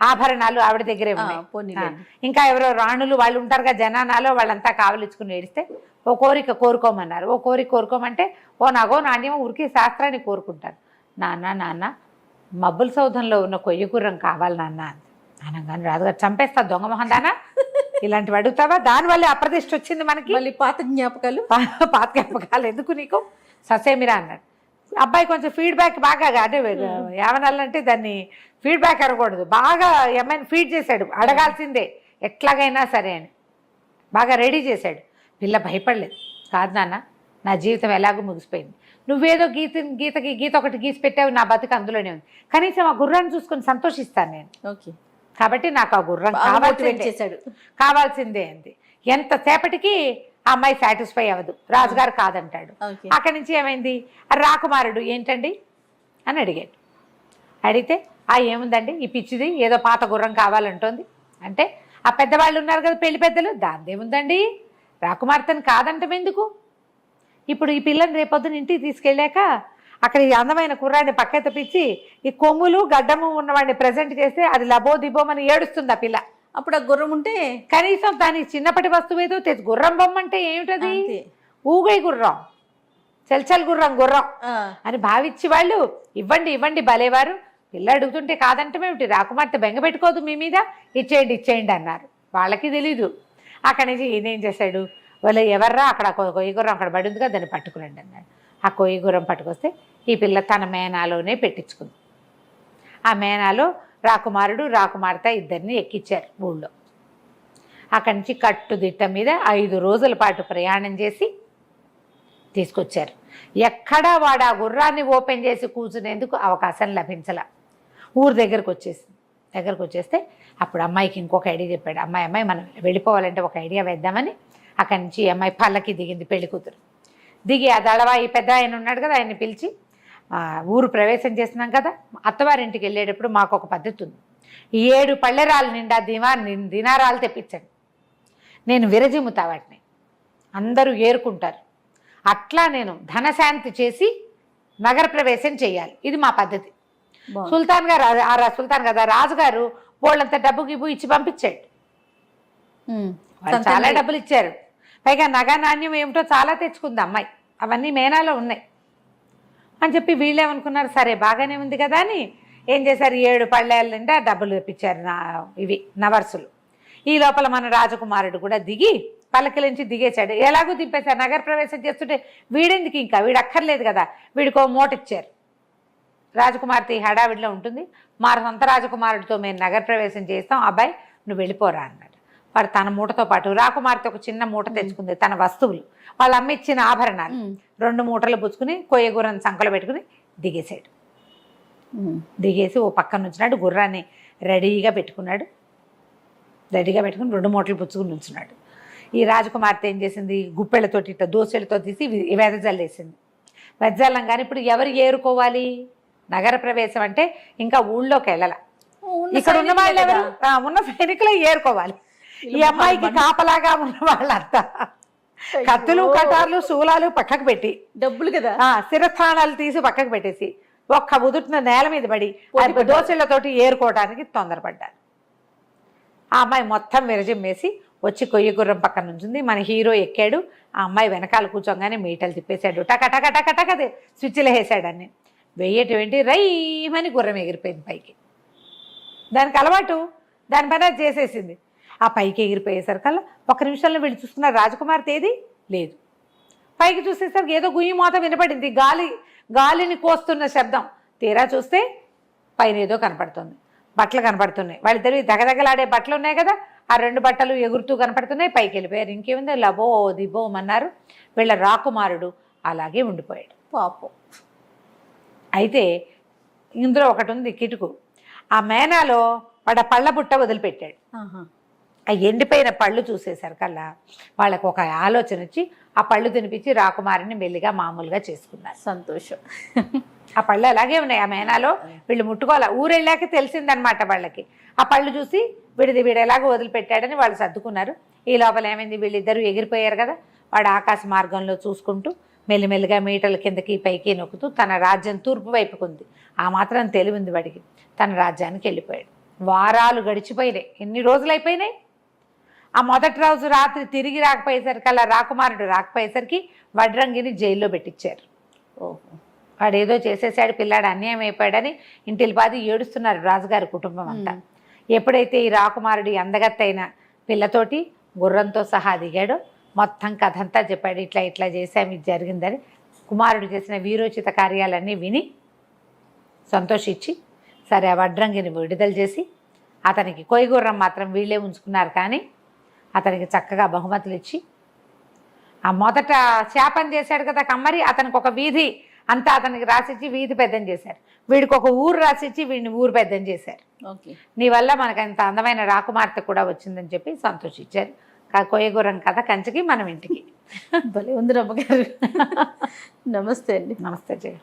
ఆభరణాలు ఆవిడ దగ్గరే ఉన్నాయి. ఇంకా ఎవరో రాణులు వాళ్ళు ఉంటారుగా జనానాలో, వాళ్ళంతా కావలించుకుని ఏడిస్తే ఓ కోరిక కోరుకోమన్నారు. ఓ కోరిక కోరుకోమంటే ఓ నగో నాణ్యం ఊరికి శాస్త్రాన్ని కోరుకుంటారు. నాన్న మబ్బుల సౌధంలో ఉన్న కొయ్య గుర్రం కావాలి నాన్న అనగానే రాజుగారు చంపేస్తా దొంగ మొహం దానా, ఇలాంటివి అడుగుతావా, దానివల్లే అప్రదిష్ట వచ్చింది మనకి, మళ్ళీ పాత జ్ఞాపకాలు ఎందుకు నీకు, ససేమిరా అన్నాడు. అబ్బాయి కొంచెం ఫీడ్బ్యాక్ బాగా, అంటే ఏమనాలంటే దాన్ని ఫీడ్బ్యాక్ అనకూడదు, బాగా ఏమైనా ఫీడ్ చేశాడు, అడగాల్సిందే ఎట్లాగైనా సరే అని బాగా రెడీ చేశాడు. పిల్ల భయపడలేదు, కాదు నాన్న నా జీవితం ఎలాగో ముగిసిపోయింది, నువ్వేదో గీత ఒకటి గీసి పెట్టావు, నా బతుకు అందులోనే ఉంది, కనీసం ఆ గుర్రాన్ని చూసుకొని సంతోషిస్తాను నేను, ఓకే కాబట్టి నాకు ఆ గుర్రం కావాల్సిందే అంది. ఎంతసేపటికి ఆ అమ్మాయి సాటిస్ఫై అవ్వదు, రాజుగారు కాదంటాడు. అక్కడి నుంచి ఏమైంది, రాకుమారుడు ఏంటండి అని అడిగాడు. అడిగితే ఏముందండి ఈ పిచ్చిది, ఏదో పాత గుర్రం కావాలంటోంది అంటే, ఆ పెద్దవాళ్ళు ఉన్నారు కదా పెళ్లి పెద్దలు, దాందేముందండి, రాకుమార్తెను కాదంటాం ఎందుకు, ఇప్పుడు ఈ పిల్లని రేపొద్దున ఇంటికి తీసుకెళ్ళాక అక్కడ ఈ అందమైన కుర్రాడిని పక్క తెప్పించి ఈ కొమ్ములు గడ్డము ఉన్నవాడిని ప్రజెంట్ చేస్తే అది లబోదిబోమని ఏడుస్తుంది ఆ పిల్ల. అప్పుడు ఆ గుర్రం ఉంటే కనీసం దానికి చిన్నప్పటి వస్తువు ఏదో తెచ్చు, గుర్రం బొమ్మ అంటే ఏమిటది, ఊగై గుర్రం, చల్చల్ గుర్రం అని భావించి వాళ్ళు ఇవ్వండి భలేవారు, పిల్ల అడుగుతుంటే కాదంటమేమిటి, రాకుమార్తె బెంగ పెట్టుకోదు మీ మీద, ఇచ్చేయండి అన్నారు. వాళ్ళకి తెలీదు. అక్కడి నుంచి ఈయనేం చేశాడు, వాళ్ళు ఎవర్రా అక్కడ కొయ్య గుర్రం అక్కడ పడి ఉందిగా దాన్ని పట్టుకురండి అన్నాడు. ఆ కొయ్య గుర్రం పట్టుకొస్తే ఈ పిల్ల తన మేనాలోనే పెట్టించుకుంది. ఆ మేనాలో రాకుమారుడు రాకుమార్తె ఇద్దరిని ఎక్కించారు ఊళ్ళో. అక్కడి నుంచి కట్టుదిట్ట మీద 5 రోజుల పాటు ప్రయాణం చేసి తీసుకొచ్చారు. ఎక్కడా వాడు ఆ గుర్రాన్ని ఓపెన్ చేసి కూర్చునేందుకు అవకాశం లభించల. ఊరు దగ్గరకు వచ్చేస్తే అప్పుడు అమ్మాయికి ఇంకొక ఐడియా చెప్పాడు. అమ్మాయి మనం వెళ్ళిపోవాలంటే ఒక ఐడియా వేద్దామని అక్కడి నుంచి అమ్మాయి పల్లకి దిగింది. పెళ్లి కూతురు దిగి ఆ దళవా ఈ పెద్ద ఆయన ఉన్నాడు కదా, ఆయన్ని పిలిచి ఊరు ప్రవేశం చేసినాం కదా, అత్తవారింటికి వెళ్ళేటప్పుడు మాకు ఒక పద్ధతి ఉంది, 7 పళ్ళెరాల నిండా దినారాలు తెప్పించండి, నేను విరజిమ్ముతా వాటిని, అందరూ ఏరుకుంటారు, అట్లా నేను ధనశాంతి చేసి నగర ప్రవేశం చేయాలి, ఇది మా పద్ధతి. సుల్తాన్ కదా రాజుగారు వాళ్ళంతా డబ్బు గిబ్బు ఇచ్చి పంపించాడు. చాలా డబ్బులు ఇచ్చారు, పైగా నగ నాణ్యం ఏమిటో చాలా తెచ్చుకుంది అమ్మాయి, అవన్నీ మేనాలో ఉన్నాయి అని చెప్పి వీళ్ళేమనుకున్నారు, సరే బాగానే ఉంది కదా అని ఏం చేశారు, 7 పళ్ళేళ్ళ నిండా డబ్బులు తెప్పించారు ఇవి నవర్సులు. ఈ లోపల మన రాజకుమారుడు కూడా దిగి పల్లకిలించి దిగేశాడు. ఎలాగూ దింపేశారు. నగర ప్రవేశం చేస్తుంటే వీడెందుకు, ఇంకా వీడు అక్కర్లేదు కదా, వీడికో మూట ఇచ్చారు. రాజకుమార్తె హడావిడిలో ఉంటుంది. మా సొంత రాజకుమారుడితో మేము నగర ప్రవేశం చేస్తాం, అబ్బాయి నువ్వు వెళ్ళిపోరా అన్నాడు. వాడు తన మూటతో పాటు రాకుమార్తె ఒక చిన్న మూట తెచ్చుకుంది, తన వస్తువులు, వాళ్ళ అమ్మ ఇచ్చిన ఆభరణాలు 2 మూటలు పుచ్చుకుని కొయ్య సంకలో పెట్టుకుని దిగేశాడు. దిగేసి ఓ పక్కన ఉంచినాడు, గుర్రాన్ని రెడీగా పెట్టుకుని 2 మూటలు పుచ్చుకుని ఉంచున్నాడు. ఈ రాజకుమార్తె ఏం చేసింది, గుప్పెళ్ళతోటి ఇట్లా దోశలతో తీసి వెదజల్లేసింది. వెదజల్లంగానే ఇప్పుడు ఎవరు ఏరుకోవాలి? నగర ప్రవేశం అంటే ఇంకా ఊళ్ళోకి వెళ్ళాల, ఇక్కడ ఉన్న వాళ్ళు ఎవరు, ఉన్న సైనికులే ఏరుకోవాలి. ఈ అమ్మాయికి కాపలాగా ఉన్న వాళ్ళంతా కత్తులు కటార్లు శూలాలు పక్కకు పెట్టి, డబ్బులు కదా, శిరస్థానాలు తీసి పక్కకు పెట్టేసి ఒక్క ఉదుటిన నేల మీద పడి దోశలతోటి ఏరుకోవడానికి తొందరపడ్డారు. ఆ అమ్మాయి మొత్తం విరజిమ్మేసి వచ్చి కొయ్య గుర్రం పక్కన నుంచింది. మన హీరో ఎక్కాడు, ఆ అమ్మాయి వెనకాల కూర్చోగానే మీటలు తిప్పేశాడు, టక టక టక టక స్విచ్లు వేసాడని. వెయ్యేటి రైమని గుర్రం ఎగిరిపోయింది పైకి. దానికి అలవాటు, దాని పని అది చేసేసింది. ఆ పైకి ఎగిరిపోయేసరికల్లా 1 నిమిషంలో వీళ్ళు చూసుకున్నారు రాజకుమార్తె ఏది లేదు. పైకి చూసేసరికి ఏదో గుయ్యి మోత వినపడింది, గాలిని కోస్తున్న శబ్దం. తీరా చూస్తే పైన ఏదో కనపడుతుంది, బట్టలు కనపడుతున్నాయి. వాళ్ళిద్దరు దగదగలాడే బట్టలు ఉన్నాయి కదా, ఆ 2 బట్టలు ఎగురుతూ కనపడుతున్నాయి. పైకి వెళ్ళిపోయారు. ఇంకేముంది, లబో దిబోమన్నారు. వీళ్ళ రాకుమారుడు అలాగే ఉండిపోయాడు పాపం. అయితే ఇందులో ఒకటి ఉంది కిటుకు. ఆ మేనాలో వాడు పళ్ళ బుట్ట వదిలిపెట్టాడు. ఆ ఎండిపోయిన పళ్ళు చూసేసరికల్లా వాళ్ళకు ఒక ఆలోచన వచ్చి ఆ పళ్ళు తినిపించి రాకుమారిని మెల్లిగా మామూలుగా చేసుకున్నారు. సంతోషం. ఆ పళ్ళు అలాగే ఉన్నాయి ఆ మేనాలో. వీళ్ళు ముట్టుకోవాలి, ఊరెళ్ళాక తెలిసిందనమాట వాళ్ళకి. ఆ పళ్ళు చూసి వీడు ఎలాగో వదిలిపెట్టాడని వాళ్ళు సర్దుకున్నారు. ఈ లోపల ఏమైంది, వీళ్ళిద్దరూ ఎగిరిపోయారు కదా. వాడు ఆకాశ మార్గంలో చూసుకుంటూ మెల్లిమెల్లిగా మీటల కిందకి పైకి నొక్కుతూ తన రాజ్యం తూర్పు వైపుకుంది. ఆ మాత్రం తెలివింది వాడికి. తన రాజ్యానికి వెళ్ళిపోయాడు. వారాలు గడిచిపోయినాయి. ఎన్ని రోజులు అయిపోయినాయి. ఆ మొదటి రోజు రాత్రి తిరిగి రాకపోయేసరికి, అలా రాకుమారుడు రాకపోయేసరికి వడ్రంగిని జైల్లో పెట్టించారు. వాడు ఏదో చేసేసాడు, పిల్లాడు అన్యాయం అయిపోయాడని ఇంటిల్లిపాది ఏడుస్తున్నారు రాజుగారి కుటుంబం అంతా. ఎప్పుడైతే ఈ రాకుమారుడి అందగత్తైన పిల్లతోటి గుర్రంతో సహా దిగాడో మొత్తం కథ అంతా చెప్పాడు. ఇట్లా ఇట్లా చేసాము, ఇది జరిగిందని. కుమారుడు చేసిన వీరోచిత కార్యాలన్నీ విని సంతోషించి సరే ఆ వడ్రంగిని విడుదల చేసి అతనికి కొయ్యగుర్రం మాత్రం వీళ్ళే ఉంచుకున్నారు. కానీ అతనికి చక్కగా బహుమతులు ఇచ్చి, ఆ మొదట శాపం చేశాడు కదా కమ్మరి, అతనికి ఒక వీధి అంతా అతనికి రాసిచ్చి వీధి పెద్దం చేశారు. వీడికి ఒక ఊరు రాసిచ్చి వీడిని ఊరు పెద్దం చేశారు. నీ వల్ల మనకు అంత అందమైన రాకుమార్తె కూడా వచ్చిందని చెప్పి సంతోషించారు. కొయ్యగుర్రం కథ కంచికి మనం ఇంటికి. భలే ఉంది రమ్మగారు. నమస్తే అండి. నమస్తే జయ.